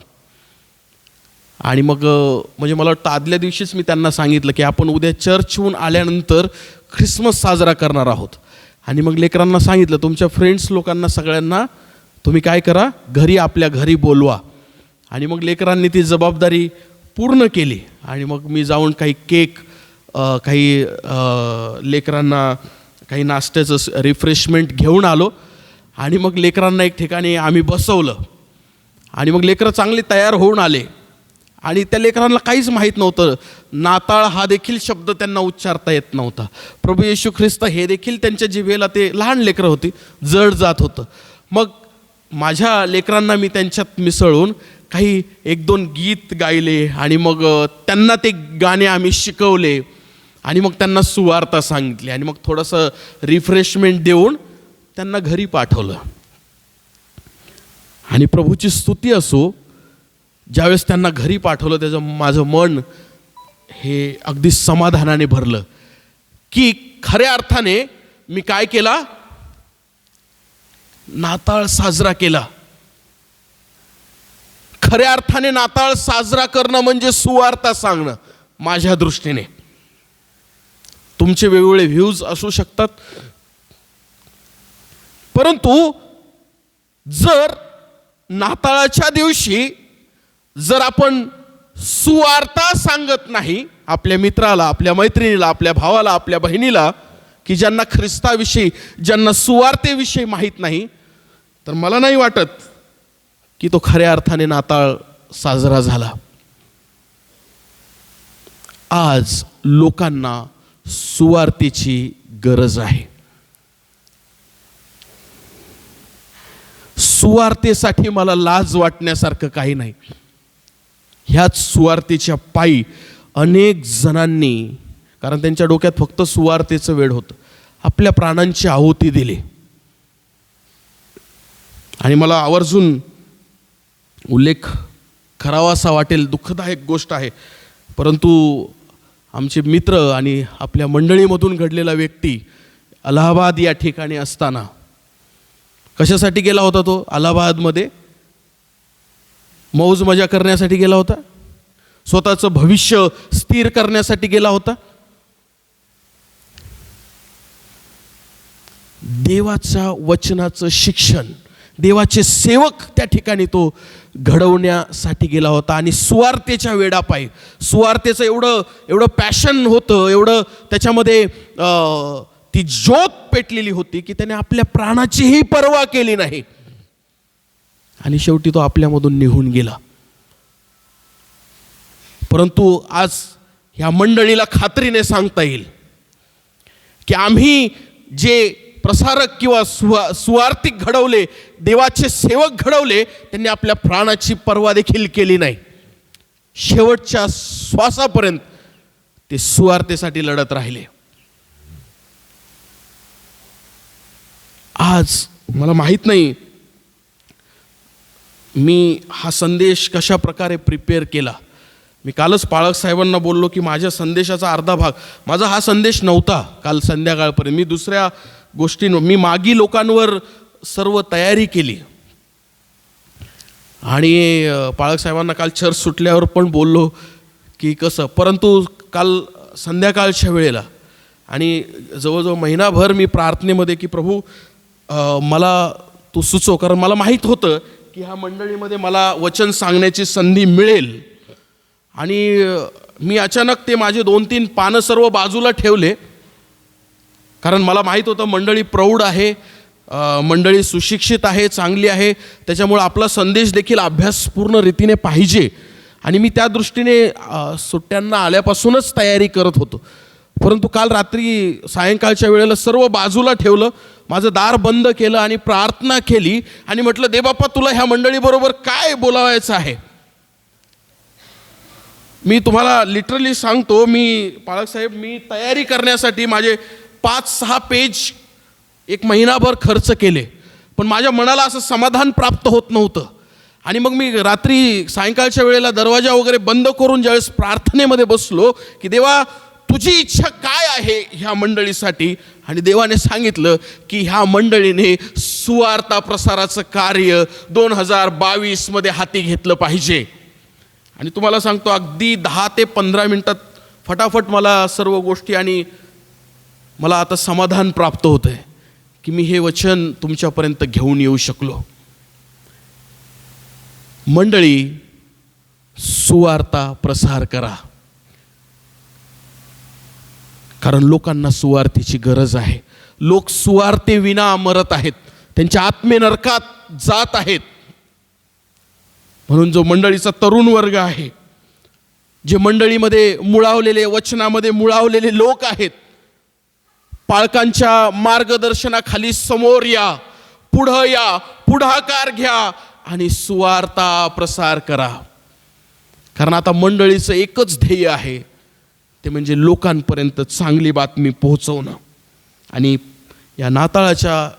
आणि मग म्हणजे मला वाटतं आदल्या दिवशीच मी त्यांना सांगितलं की आपण उद्या चर्चहून आल्यानंतर ख्रिसमस साजरा करणार आहोत. आणि मग लेकरांना सांगितलं तुमच्या फ्रेंड्स लोकांना सगळ्यांना तुम्ही काय करा, घरी आपल्या घरी बोलवा. आणि मग लेकरांनी ती जबाबदारी पूर्ण केली. आणि मग मी जाऊन काही केक, काही लेकरांना काही नाश्त्याचं रिफ्रेशमेंट घेऊन आलो. आणि मग लेकरांना एक ठिकाणी आम्ही बसवलं आणि मग लेकरं चांगली तयार होऊन आले. आणि त्या लेकरांना काहीच माहीत नव्हतं. नाताळ हा देखील शब्द त्यांना उच्चारता येत नव्हता. प्रभू येशू ख्रिस्त हे देखील त्यांच्या जिभेला, ते लहान लेकरं होती, जड जात होतं. मग माझ्या लेकरांना मी त्यांच्यात मिसळून काही 1-2 गीत गायले आणि मग त्यांना ते गाणे आम्ही शिकवले आणि मग त्यांना सुवार्ता सांगितली आणि मग थोडंसं रिफ्रेशमेंट देऊन त्यांना घरी पाठवलं. आणि प्रभूची स्तुती असो, ज्यावेळेस त्यांना घरी पाठवलं त्याचं माझं मन हे अगदी समाधानाने भरलं की खऱ्या अर्थाने मी काय केला, नाताळ साजरा केला. खऱ्या अर्थाने नाताळ साजरा करणं म्हणजे सुवार्ता सांगणं. माझ्या दृष्टीने तुमचे वेगवेगळे व्ह्यूज असू शकतात, परंतु जर नाताळाच्या दिवशी जर आपण सुवार्ता सांगत नाही आपल्या मित्राला, आपल्या मैत्रिणीला, आपल्या भावाला, आपल्या बहिणीला, की ज्यांना ख्रिस्ताविषयी, ज्यांना सुवार्तेविषयी माहीत नाही, तर मला नाही वाटत की तो खऱ्या अर्थाने नाताळ साजरा झाला. आज लोकांना सुवार्तेची गरज आहे. सुवार्तेसाठी मला लाज वाटण्यासारखं काही नाही. ह्याच सुवार्तेच्या पायी अनेक जणांनी, कारण त्यांच्या डोक्यात फक्त सुवार्तेचं वेड होतं, आपल्या प्राणांची आहुती दिली. आणि मला आवर्जून उल्लेख करावासा वाटेल, दुःखदायक गोष्ट आहे, परंतु आमचे मित्र आणि आपल्या मंडळीमधून घडलेला व्यक्ती अलाहाबाद या ठिकाणी असताना, कशासाठी गेला होता तो? अलाहाबादमध्ये मौज मजा करण्यासाठी गेला होता, स्वतःचं भविष्य स्थिर करण्यासाठी गेला होता. देवाच्या वचनाचं शिक्षण, देवाचे सेवक त्या ठिकाणी तो घडवण्यासाठी गेला होता. आणि सुवार्तेच्या वेडापायी, सुवार्तेचं एवढं पॅशन होतं, एवढं त्याच्यामध्ये ती ज्योत पेटलेली होती की त्याने आपल्या प्राणाचीही पर्वा केली नाही. आणि शेवटी तो आपल्यामधून निघून गेला. परंतु आज ह्या मंडळीला खात्रीने सांगता येईल की आम्ही जे प्रसारक किंवा सुवार्तिक घडवले, देवाचे सेवक घडवले, त्यांनी आपल्या प्राणाची पर्वा देखील केली नाही. शेवटच्या श्वासापर्यंत ते सुवार्तेसाठी लढत राहिले. आज मला माहीत नाही मी हा संदेश कशा प्रकारे प्रिपेअर केला. मी कालच पाळक साहेबांना बोललो की माझ्या संदेशाचा अर्धा भाग, माझा हा संदेश नव्हता काल संध्याकाळपर्यंत. मी दुसऱ्या गोष्टींवर, मी मागी लोकांवर सर्व तयारी केली. आणि पाळक साहेबांना काल चर्च सुटल्यावर पण बोललो की कसं, परंतु काल संध्याकाळच्या वेळेला आणि जवळजवळ महिनाभर मी प्रार्थनेमध्ये की प्रभू मला तू सुचव, कारण मला माहीत होतं की ह्या मंडळीमध्ये मला वचन सांगण्याची संधी मिळेल. आणि मी अचानक ते माझे 2-3 पानं सर्व बाजूला ठेवले, कारण मला माहीत होतं मंडळी प्रौढ आहे, मंडळी सुशिक्षित आहे, चांगली आहे, त्याच्यामुळे आपला संदेश देखील अभ्यासपूर्ण रीतीने पाहिजे. आणि मी त्या दृष्टीने सुट्ट्यांना आल्यापासूनच तयारी करत होतो. परंतु काल रात्री सायंकाळच्या वेळेला सर्व बाजूला ठेवलं, माझं दार बंद केलं आणि प्रार्थना केली आणि म्हटलं, दे बाप्पा तुला ह्या मंडळीबरोबर काय बोलावायचं आहे. मी तुम्हाला लिटरली सांगतो, मी पाळक साहेब, मी तयारी करण्यासाठी माझे 5-6 पेज एक महिनाभर खर्च केले, पण माझ्या मनाला असं समाधान प्राप्त होत नव्हतं. आणि मग मी रात्री सायंकाळच्या वेळेला दरवाजा वगैरे बंद करून ज्यावेळेस प्रार्थनेमध्ये बसलो की देवा तुझी इच्छा काय आहे ह्या मंडळीसाठी, आणि देवाने सांगितलं की ह्या मंडळीने सुवार्ता प्रसाराचं कार्य 2022 मध्ये हाती घेतलं पाहिजे. आणि तुम्हाला सांगतो अगदी 10 ते 15 मिनिटात फटाफट मला सर्व गोष्टी, आणि मला आता समाधान प्राप्त होतंय की मी हे वचन तुमच्यापर्यंत घेऊन येऊ शकलो. मंडळी, सुवार्ता प्रसार करा, कारण लोकांना सुवार्तेची गरज आहे. लोक सुवार्तेविना मरत आहेत, त्यांच्या आत्मे नरकात जात आहेत. म्हणून जो मंडळीचा तरुण वर्ग आहे, जे मंडळीमध्ये मुळावलेले, वचनामध्ये मुळावलेले लोक आहेत, पालकांच्या मार्गदर्शनाखाली समोर या, पुढं या, पुढाकार घ्या आणि सुवार्ता प्रसार करा. कारण आता मंडळीचं एकच ध्येय आहे, ते म्हणजे लोकांपर्यंत चांगली बातमी पोहोचवणं. आणि या नाताळाच्या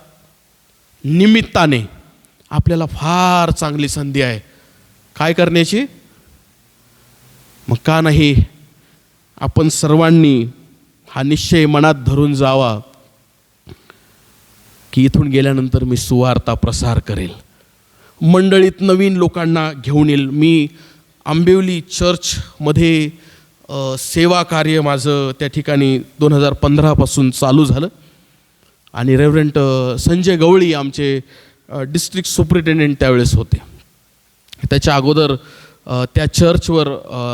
निमित्ताने आपल्याला फार चांगली संधी आहे काय करण्याची. मग का नाही आपण सर्वांनी हा निश्चय मनात धरून जावा की इथून गेल्यानंतर मी सुवार्ता प्रसार करेल, मंडळीत नवीन लोकांना घेऊन येईल. मी आंबिवली चर्चमध्ये सेवा कार्य माझं त्या ठिकाणी 2015 पासून चालू झालं. आणि रेव्हरंट संजय गवळी आमचे डिस्ट्रिक्ट सुपरिटेंडेंट त्यावेळेस होते. त्याच्या अगोदर त्या चर्चवर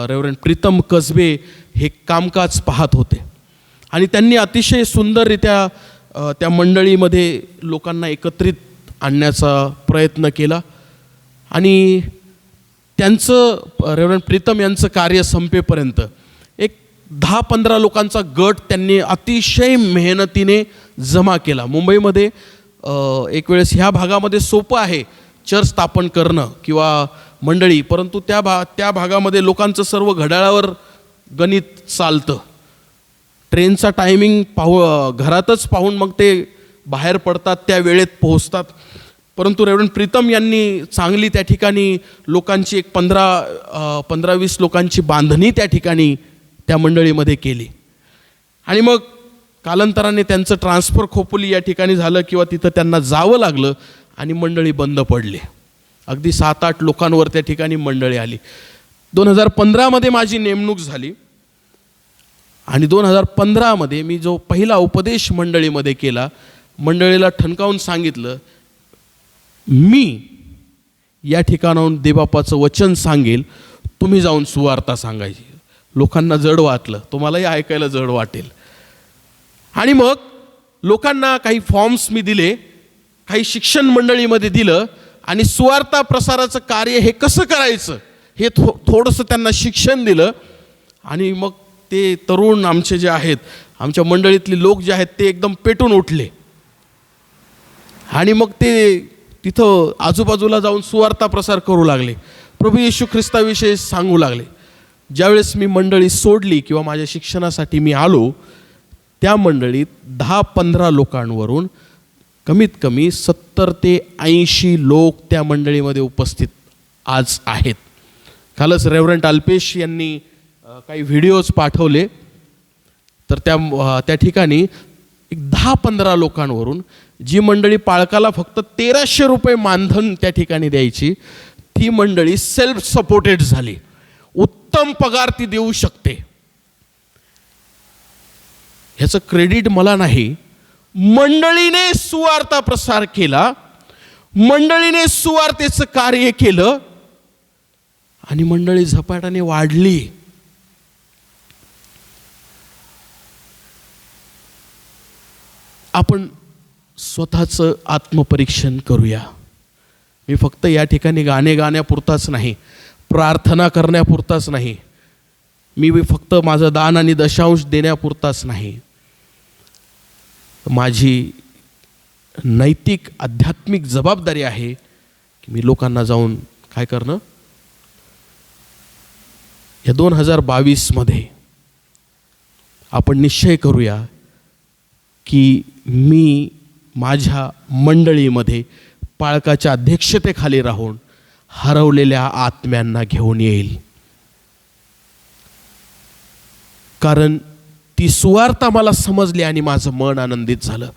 रेव्हरंट प्रीतम कसबे हे कामकाज पाहत होते. आणि त्यांनी अतिशय सुंदररित्या त्या मंडळीमध्ये लोकांना एकत्रित आणण्याचा प्रयत्न केला. आणि त्यांचं रेव्हरंट प्रीतम यांचं कार्य संपेपर्यंत एक 10-15 लोकांचा गट त्यांनी अतिशय मेहनतीने जमा केला. मुंबईमध्ये एक वेळेस ह्या भागामध्ये सोपं आहे चर्च स्थापन करणं किंवा मंडळी, परंतु त्या भागामध्ये लोकांचं सर्व घड्याळावर गणित चालतं. ट्रेनचा टायमिंग घरातच पाहून मग ते बाहेर पडतात, त्या वेळेत पोहोचतात. परंतु रेव्हरंट प्रीतम यांनी चांगली त्या ठिकाणी लोकांची एक 15-20 लोकांची बांधणी त्या ठिकाणी त्या मंडळीमध्ये केली. आणि मग कालांतराने त्यांचं ट्रान्सफर खोपोली या ठिकाणी झालं किंवा तिथं त्यांना जावं लागलं आणि मंडळी बंद पडली. अगदी 7-8 लोकांवर त्या ठिकाणी मंडळी आली. 2015 माझी नेमणूक झाली आणि 2015 मी जो पहिला उपदेश मंडळीमध्ये केला, मंडळीला ठणकावून सांगितलं, मी या ठिकाणाहून देवबापाचं वचन सांगेल, तुम्ही जाऊन सुवार्ता सांगायची. लोकांना जड वाटलं, तुम्हालाही ऐकायला जड वाटेल. आणि मग लोकांना काही फॉर्म्स मी दिले, काही शिक्षण मंडळीमध्ये दिलं आणि सुवार्ता प्रसाराचं कार्य हे कसं करायचं हे थोडंसं त्यांना शिक्षण दिलं. आणि मग ते तरुण आमचे जे आहेत, आमच्या मंडळीतले लोक जे आहेत, ते एकदम पेटून उठले आणि मग ते तिथं आजूबाजूला जाऊन सुवार्ता प्रसार करू लागले, प्रभू येशू ख्रिस्ताविषयी सांगू लागले. ज्यावेळेस मी मंडळी सोडली किंवा माझ्या शिक्षणासाठी मी आलो, त्या मंडळीत 10-15 लोकांवरून कमीत कमी 70 ते 80 लोक त्या मंडळीमध्ये उपस्थित आज आहेत. कालच रेव्हरंट अल्पेश यांनी काही व्हिडिओज पाठवले, तर त्या ठिकाणी एक 10-15 लोकांवरून जी मंडळी पाळकाला फक्त 1300 रुपये मानधन त्या ठिकाणी द्यायची, ती मंडळी सेल्फ सपोर्टेड झाली, उत्तम पगार ती देऊ शकते. ह्याचं क्रेडिट मला नाही, मंडळीने सुवार्ता प्रसार केला, मंडळीने सुवार्तेचं कार्य केलं आणि मंडळी झपाट्याने वाढली. आपण स्वतःचं आत्मपरीक्षण करूया. मी फक्त या ठिकाणी गाणे गाण्यापुरताच नाही, प्रार्थना करण्यापुरताच नाही, मी फक्त माझं दान आणि दशांश देण्यापुरताच नाही, माझी नैतिक आध्यात्मिक जबाबदारी आहे की मी लोकांना जाऊन काय करणं. या 2022 आपण निश्चय करूया की मी माझ्या मंडळीमध्ये पाळकाच्या अध्यक्षतेखाली राहून हरवलेल्या आत्म्यांना घेऊन येईल. कारण ती सुवार्ता मला समजली आणि माझं मन आनंदित झालं.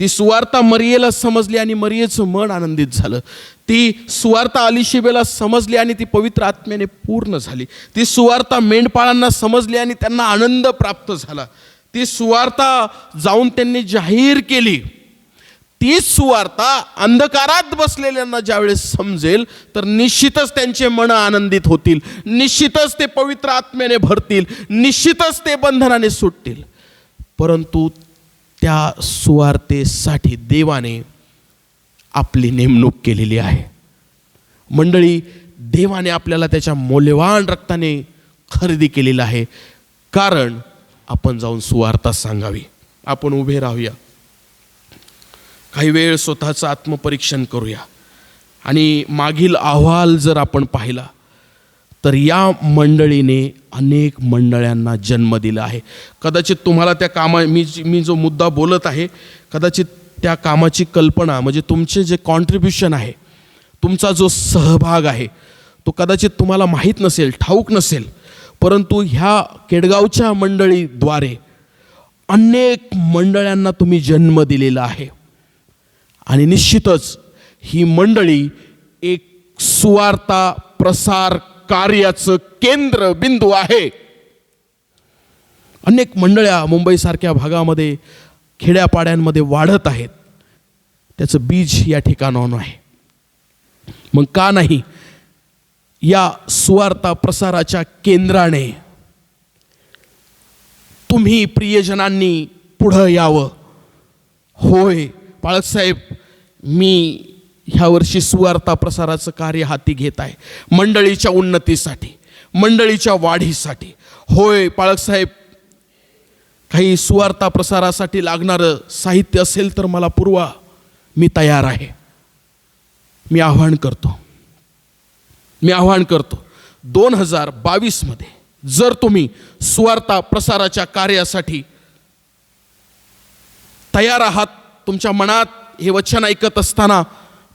ती सुवार्ता मरियेला समजली आणि मरियेचं मन आनंदित झालं. ती सुवार्ता अलिशिबेला समजली आणि ती पवित्र आत्म्याने पूर्ण झाली. ती सुवार्ता मेंढपाळांना समजली आणि त्यांना आनंद प्राप्त झाला. ती सुवार्ता जाऊन त्यांनी जाहीर केली. तीच सुवार्ता अंधकारात बसलेल्यांना ज्यावेळेस समजेल तर निश्चितच त्यांचे मन आनंदित होतील, निश्चितच ते पवित्र आत्म्याने भरतील, निश्चितच ते बंधनाने सुटतील. परंतु त्या सुवार्तेसाठी देवाने आपली नेमणूक केलेली आहे. मंडळी, देवाने आपल्याला त्याच्या मौल्यवान रक्ताने खरेदी केलेलं आहे, कारण आपण जाऊन सुवार्ता सांगावी. आपण उभे राहूया, काही वेळ स्वतःचं आत्मपरीक्षण करूया आणि मागील अहवाल जर आपण पाहिला तर या मंडळीने अनेक मंडळ्यांना जन्म दिला आहे. कदाचित तुम्हाला त्या मी जो मुद्दा बोलत आहे, कदाचित त्या कामाची कल्पना म्हणजे तुमचे जे कॉन्ट्रीब्युशन आहे, तुमचा जो सहभाग आहे, तो कदाचित तुम्हाला माहीत नसेल, ठाऊक नसेल, परंतु ह्या केडगावच्या मंडळीद्वारे अनेक मंडळांना तुम्ही जन्म दिलेला आहे. आणि निश्चितच ही मंडळी एक सुवार्ता प्रसार कार्याचं केंद्रबिंदू आहे. अनेक मंडळ्या मुंबईसारख्या भागामध्ये, खेड्यापाड्यांमध्ये वाढत आहेत. त्याचं बीज या ठिकाणाहून आहे. मग का नाही या सुवार्ता प्रसाराच्या केंद्राने तुम्ही प्रियजनांनी पुढं यावं. होय बाळकसाहेब, मी ह्या वर्षी सुवार्ता प्रसाराचं कार्य हाती घेत आहे, मंडळीच्या उन्नतीसाठी, मंडळीच्या वाढीसाठी. होय बाळकसाहेब, काही सुवार्ता प्रसारासाठी लागणारं साहित्य असेल तर मला पुरवा, मी तयार आहे. मी आव्हान करतो 2022 मध्ये जर तुम्ही सुवार्ता प्रसाराच्या कार्यासाठी तयार आहात, तुमच्या मनात हे वचन ऐकत असताना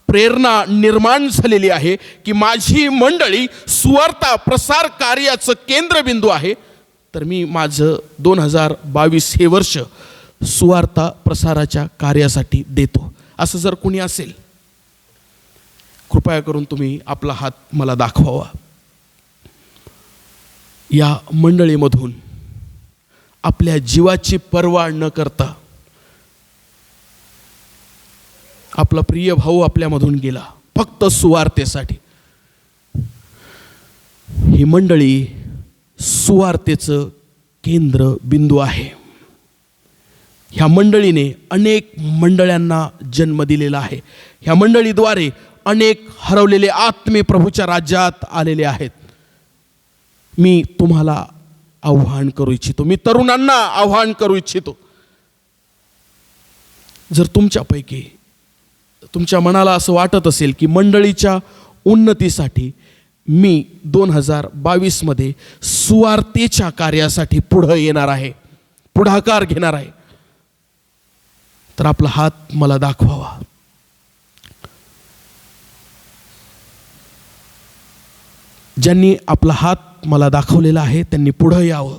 प्रेरणा निर्माण झालेली आहे की माझी मंडळी सुवार्ता प्रसार कार्याचं केंद्रबिंदू आहे, तर मी माझं 2022 हे वर्ष सुवार्ता प्रसाराच्या कार्यासाठी देतो, असं जर कोणी असेल, कृपया करून तुम्ही आपला हात मला दाखवावा. या मंडळीमधून आपल्या जीवाची पर्वा न करता आपला प्रिय भाऊ आपल्यामधून गेला फक्त सुवार्तेसाठी. ही मंडळी सुवार्तेचं केंद्रबिंदू आहे. ह्या मंडळीने अनेक मंडळ्यांना जन्म दिलेला आहे. ह्या मंडळीद्वारे अनेक हरवलेले आत्मे प्रभूच्या राज्यात आलेले आहेत. मी तुम्हाला आव्हान करू इच्छितो, मी तरुणांना आव्हान करू इच्छितो, जर तुमच्यापैकी तुमच्या मनाला असं वाटत असेल की मंडळीच्या उन्नतीसाठी मी 2022 मध्ये सुवार्तेच्या कार्यासाठी पुढं येणार आहे, पुढाकार घेणार आहे, तर आपला हात मला दाखवावा. ज्यांनी आपला हात मला दाखवलेला आहे त्यांनी पुढं यावं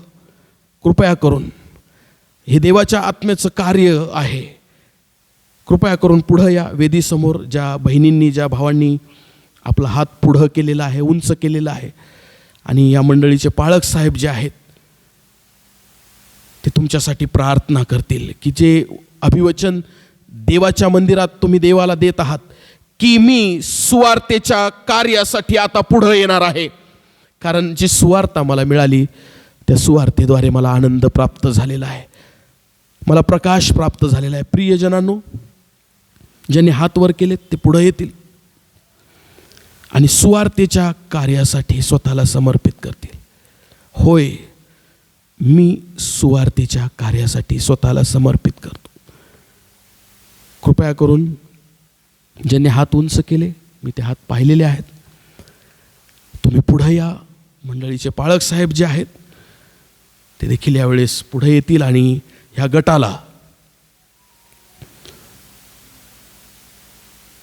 कृपया करून. हे देवाच्या आत्म्याचं कार्य आहे. कृपया करून पुढं या. वेदीसमोर ज्या बहिणींनी, ज्या भावांनी आपला हात पुढं केलेला आहे, उंच केलेला आहे, आणि या मंडळीचे पाळक साहेब जे आहेत ते तुमच्यासाठी प्रार्थना करतील की जे अभिवचन देवाच्या मंदिरात तुम्ही देवाला देत आहात की मी सुवार्तेच्या कार्यासाठी आता पुढं येणार आहे, कारण जी सुवार्ता मला मिळाली त्या सुवार्तेद्वारे मला आनंद प्राप्त झालेला आहे, मला प्रकाश प्राप्त झालेला आहे. प्रियजनांनो, ज्यांनी हात वर केलेत ते पुढे येतील आणि सुवार्तेच्या कार्यासाठी स्वतःला समर्पित करतील. होय, मी सुवार्तेच्या कार्यासाठी स्वतःला समर्पित करतो. कृपया करून ज्यांनी हात उंच केले, मी ते हात पाहिलेले आहेत, तुम्ही पुढे या. मंडळीचे पाळक साहेब जे आहेत ते देखील यावेळेस पुढे येतील आणि ह्या गटाला,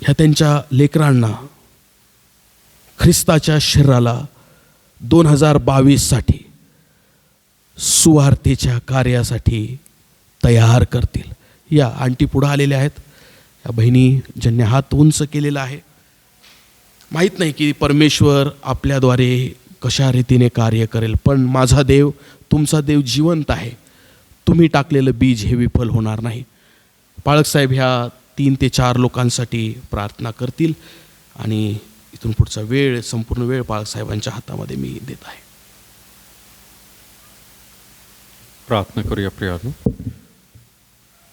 ह्या त्यांच्या लेकरांना, ख्रिस्ताच्या शरीराला 2022 साठी सुवार्तेच्या कार्यासाठी तयार करतील. या आंटी पुढे आलेल्या आहेत, या बहिणी ज्यांनी हात उंच केलेला आहे. माहीत नाही की परमेश्वर आपल्याद्वारे कशा रीतीने कार्य करेल, पण माझा देव, तुमचा देव जिवंत आहे. तुम्ही टाकलेलं बीज हे विफल होणार नाही. पाळकसाहेब ह्या 3 ते 4 लोकांसाठी प्रार्थना करतील आणि इथून पुढचा वेळ, संपूर्ण वेळ पाळकसाहेबांच्या हातामध्ये मी देत आहे. प्रार्थना करूया प्रियानो.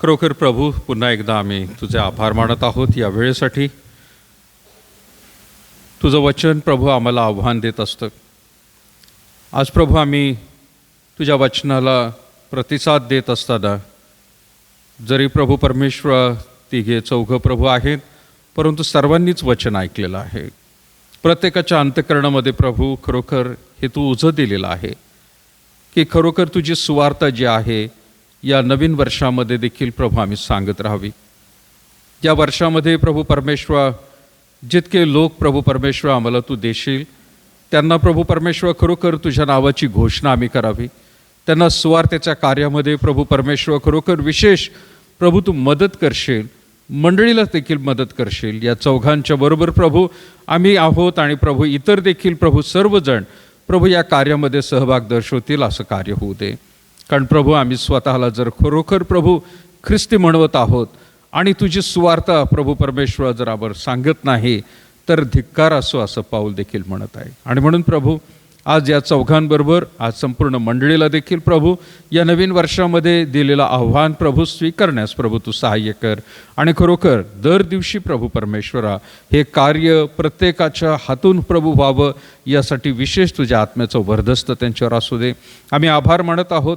खरोखर प्रभू, पुन्हा एकदा आम्ही तुझे आभार मानत आहोत या वेळेसाठी. तुझं वचन प्रभू आम्हाला आव्हान देत असतं आज प्रभू आम्ही तुझ्या वचनाला प्रतिसाद देत असताना जरी प्रभू परमेश्वर तिघे चौघं प्रभू आहेत, परंतु सर्वांनीच वचन ऐकलेलं आहे. प्रत्येकाच्या अंतःकरणामध्ये प्रभू खरोखर हे तू उजं दिलेलं आहे की खरोखर तुझी सुवार्ता जी आहे या नवीन वर्षामध्ये देखील प्रभू आम्ही सांगत राहावी. या वर्षामध्ये प्रभू परमेश्वर जितके लोक प्रभू परमेश्वर आम्हाला तू देशील त्यांना प्रभू परमेश्वर खरोखर तुझ्या नावाची घोषणा आम्ही करावी. त्यांना सुवार्तेच्या कार्यामध्ये प्रभू परमेश्वर खरोखर विशेष प्रभू तू मदत करशील, मंडळीला देखील मदत करशील. या चौघांच्या बरोबर प्रभू आम्ही आहोत आणि प्रभू इतर देखील प्रभू सर्वजण प्रभू या कार्यामध्ये सहभाग दर्शवतील असं कार्य होऊ दे. कारण प्रभू आम्ही स्वतःला जर खरोखर प्रभू ख्रिस्ती म्हणवत आहोत आणि तुझी सुवार्ता प्रभू परमेश्वर जर आपण सांगत नाही तर धिक्कार असो असं पाऊल देखील म्हणत आहे. आणि म्हणून प्रभू आज या चौघांबरोबर आज संपूर्ण मंडळीला देखील प्रभू या नवीन वर्षामध्ये दिलेलं आव्हान प्रभू स्वीकारण्यास प्रभू तू सहाय्य कर. आणि खरोखर दर दिवशी प्रभू परमेश्वरा हे कार्य प्रत्येकाच्या हातून प्रभू व्हावं यासाठी विशेष तुझ्या आत्म्याचं वर्धस्त त्यांच्यावर असू दे. आम्ही आभार मानत आहोत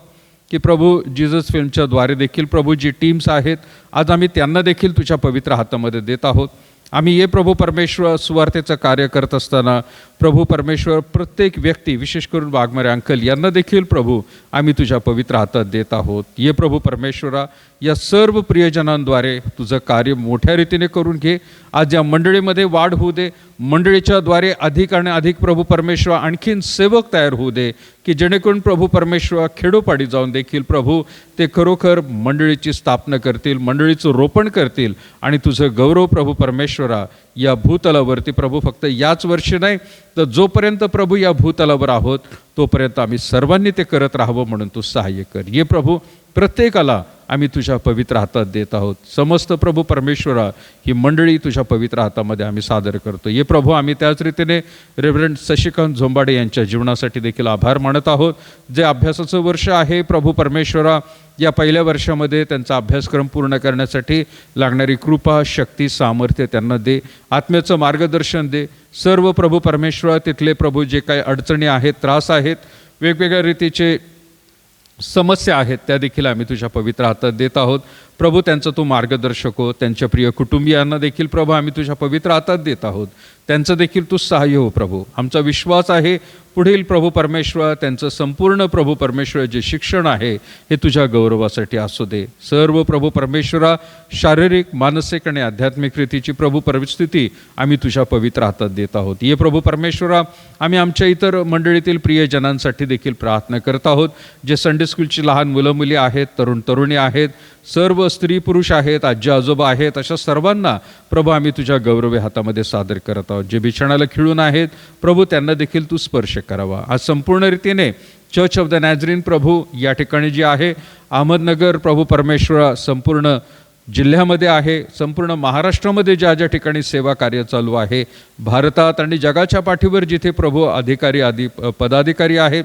की प्रभू जीजस फिल्मच्या द्वारे देखील प्रभू जी टीम्स आहेत आज आम्ही त्यांना देखील तुझ्या पवित्र हातामध्ये देत आहोत. आम्ही ये प्रभू परमेश्वर सुवार्तेचं कार्य करत असताना प्रभू परमेश्वर प्रत्येक व्यक्ती विशेष करून वाघमारे अंकल यांना देखील प्रभू आम्ही तुझ्या पवित्र हातात देत आहोत. ये प्रभू परमेश्वरा या सर्व प्रियजनांद्वारे तुझं कार्य मोठ्या रीतीने करून घे. आज या मंडळीमध्ये वाढ होऊ दे. मंडळीच्या द्वारे अधिक आणि अधिक प्रभू परमेश्वर आणखीन सेवक तयार होऊ दे की जेणेकरून प्रभू परमेश्वर खेडोपाडी जाऊन देखील प्रभू ते खरोखर मंडळीची स्थापना करतील, मंडळीचं रोपण करतील आणि तुझं गौरव प्रभू परमेश्वरा या भूतलावरती प्रभू फक्त याच वर्षी नाही तर जोपर्यंत प्रभू या भूतलावर आहोत तोपर्यंत आम्ही सर्वांनी ते करत राहावं म्हणून तू सहाय्य कर. ये प्रभू प्रत्येकाला आम्ही तुझ्या पवित्र हातात देत आहोत. समस्त प्रभू परमेश्वरा ही मंडळी तुझ्या पवित्र हातामध्ये आम्ही सादर करतो. ये प्रभू आम्ही त्याच रीतीने रेव्हरंड शशिकांत झोंबाडे यांच्या जीवनासाठी देखील आभार मानत आहोत. जे अभ्यासाचं वर्ष आहे प्रभू परमेश्वरा या पहिल्या वर्षामध्ये त्यांचा अभ्यासक्रम पूर्ण करण्यासाठी लागणारी कृपा, शक्ती, सामर्थ्य त्यांना दे. आत्म्याचं मार्गदर्शन दे. सर्व प्रभू परमेश्वरा तिथले प्रभू जे काही अडचणी आहेत, त्रास आहेत, वेगवेगळ्या रीतीचे समस्या आहेत त्या देखील आम्ही तुझ्या पवित्र हातात देत आहोत. प्रभू त्यांचं तू मार्गदर्शक हो. त्यांच्या प्रिय कुटुंबियांना देखील प्रभू आम्ही तुझ्या पवित्र हातात देत आहोत. त्यांचं देखील तू सहाय्य हो प्रभू. आमचा विश्वास आहे पुढील प्रभू परमेश्वर त्यांचं संपूर्ण प्रभू परमेश्वर जे शिक्षण आहे हे तुझ्या गौरवासाठी असू दे. सर्व प्रभू परमेश्वरा शारीरिक, मानसिक आणि आध्यात्मिक रीतीची प्रभू परिस्थिती आम्ही तुझ्या पवित्र हातात देत आहोत. ये प्रभू परमेश्वरा आम्ही आमच्या इतर मंडळीतील प्रियजनांसाठी देखील प्रार्थना करत आहोत. जे संडे स्कूलची लहान मुलं मुली आहेत, तरुण तरुणी आहेत, सर्व स्त्री पुरुष आहेत, आजी आजोबा आहेत, अशा सर्वांना प्रभू आम्ही तुझ्या गौरवी हातामध्ये सादर करत आहोत. जे बिछाणाला खिळून आहेत प्रभू त्यांना देखील तू स्पर्श करावा. आज संपूर्ण रीतीने चर्च ऑफ द नॅझरीन प्रभू या ठिकाणी जी आहे अहमदनगर प्रभू परमेश्वरा संपूर्ण जिल्ह्यामध्ये आहे, संपूर्ण महाराष्ट्रामध्ये ज्या ज्या ठिकाणी सेवा कार्य चालू आहे, भारतात आणि जगाच्या पाठीवर जिथे प्रभू अधिकारी पदाधिकारी आहेत,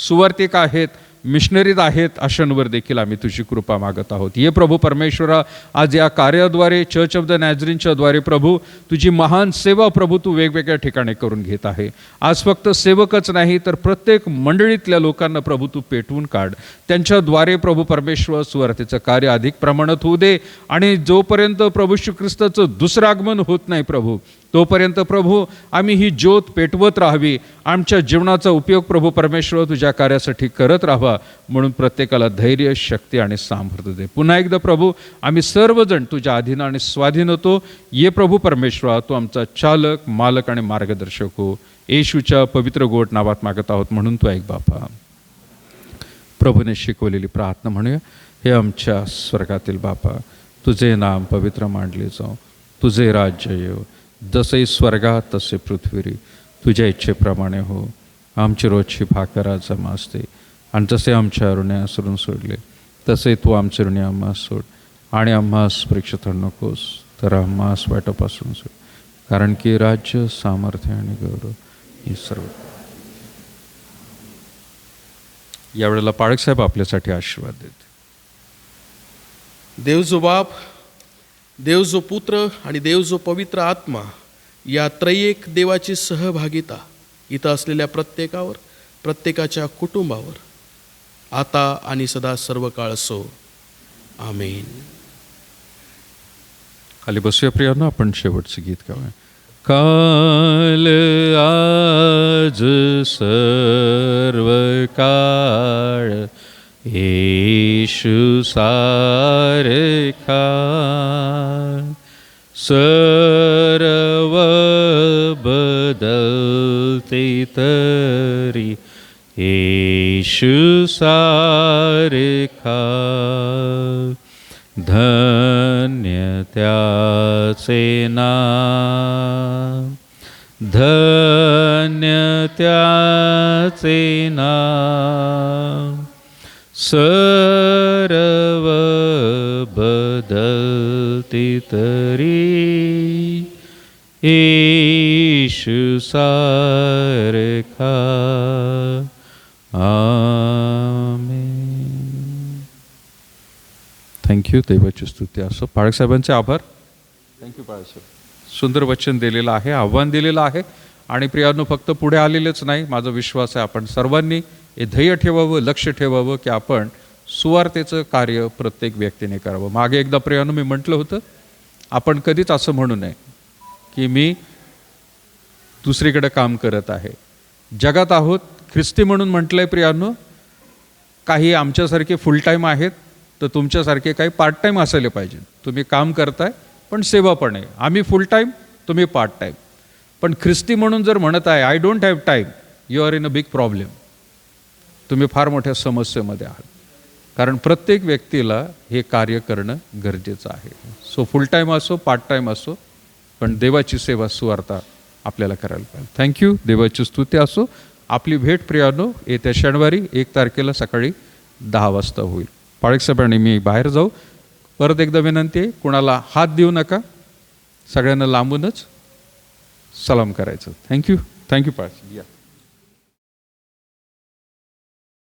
सुवार्तिक आहेत, मिशनरीज आहेत, अशांवर देखील आम्ही तुझी कृपा मागत आहोत. ये प्रभू परमेश्वरा आज या कार्याद्वारे चर्च ऑफ द नॅझरीनच्या द्वारे प्रभू तुझी महान सेवा प्रभू तू वेगवेगळ्या ठिकाणी करून घेत आहे. आज फक्त सेवकच नाही तर प्रत्येक मंडळीतल्या लोकांना प्रभू तू पेटवून काढ. त्यांच्याद्वारे प्रभू परमेश्वर सुवार्तेचं कार्य अधिक प्रमाणात होऊ दे. आणि जोपर्यंत प्रभू श्री ख्रिस्ताचं दुसरं आगमन होत नाही प्रभू तोपर्यंत प्रभू आम्ही ही ज्योत पेटवत राहावी. आमच्या जीवनाचा उपयोग प्रभू परमेश्वर तुझ्या कार्यासाठी करत राहावा म्हणून प्रत्येकाला धैर्य, शक्ती आणि सामर्थ्य दे. पुन्हा एकदा प्रभू आम्ही सर्वजण तुझ्या अधीन आणि स्वाधीन होतो. ये प्रभू परमेश्वर तू आमचा चालक, मालक आणि मार्गदर्शक हो. येशूच्या पवित्र गोड नावात मागत आहोत म्हणून तू ऐक बापा. प्रभूने शिकवलेली प्रार्थना म्हणूया. हे आमच्या स्वर्गातील बापा, तुझे नाम पवित्र मानले जाओ, तुझे राज्य येऊ, जसे स्वर्गात तसे पृथ्वीरी, तुझ्या इच्छेप्रमाणे हो. आमची रोजची भाकर आज आम्हास दे, आणि जसे आमच्या ऋणी असरून सोडले तसे तू आमचे ऋणी आम्हास सोड, आणि आम्हास परीक्षेत नकोस तर आम्हास वाईटापासून सोड, कारण की राज्य, सामर्थ्य आणि गौरव हे सर्व. यावेळेला पाळकसाहेब आपल्यासाठी आशीर्वाद देते. देव जो बाप, देव जो पुत्र आणि देव जो पवित्र आत्मा या त्रयेक देवाची सहभागिता इथं असलेल्या प्रत्येकावर प्रत्येकाच्या कुटुंबावर आता आणि सदा सर्व काळ असो. आमेन. खाली बसूया प्रियांनो, आपण शेवटचं गीत गाऊया. काल आज सर्व काळ येशू सारखा, सर्व बदलते तरी येशू सारखा. धन्य त्याचे नाम, धन्य त्याचे नाम, सर्व बदलते तरी येशू सारखा. आमेन. थँक्यू. देवाची स्तुती असो. पाळक साहेबांचे आभार. थँक्यू पाळक साहेब. सुंदर वचन दिलेलं आहे, आव्हान दिलेलं आहे. आणि प्रियांनो, फक्त पुढे आलेलेच नाही, माझा विश्वास आहे आपण सर्वांनी हे ध्येय ठेवावं, लक्ष ठेवावं की आपण सुवार्तेचं कार्य प्रत्येक व्यक्तीने करावं. मागे एकदा प्रियांनो मी म्हटलं होतं, आपण कधीच असं म्हणू नये की मी दुसरीकडे काम करत आहे. जगात आहोत, ख्रिस्ती म्हणून म्हटलं आहे प्रियांनो. काही आमच्यासारखे फुल टाईम आहेत, तर तुमच्यासारखे काही पार्ट टाईम असायला पाहिजे. तुम्ही काम करताय पण सेवा पण आहे. आम्ही फुल टाईम, तुम्ही पार्ट टाईम. पण ख्रिस्ती म्हणून जर म्हणत आहे I don't have time, you are in a big problem. तुम्ही फार मोठ्या समस्येमध्ये आहात. कारण प्रत्येक व्यक्तीला हे कार्य करणं गरजेचं आहे. सो फुल टाईम असो, पार्ट टाईम असो, पण देवाची सेवा सुवार्ता आपल्याला करायला पाहिजे. थँक्यू. देवाची स्तुती असो. आपली भेट प्रियांनो येत्या शनिवारी 1 तारखेला सकाळी 10 वाजता होईल. पाळक साहेबांनी मी बाहेर जाऊ. परत एकदा विनंती आहे, कुणाला हात देऊ नका, सगळ्यांना लांबूनच सलाम करायचं. थँक्यू. थँक्यू पाळक. या.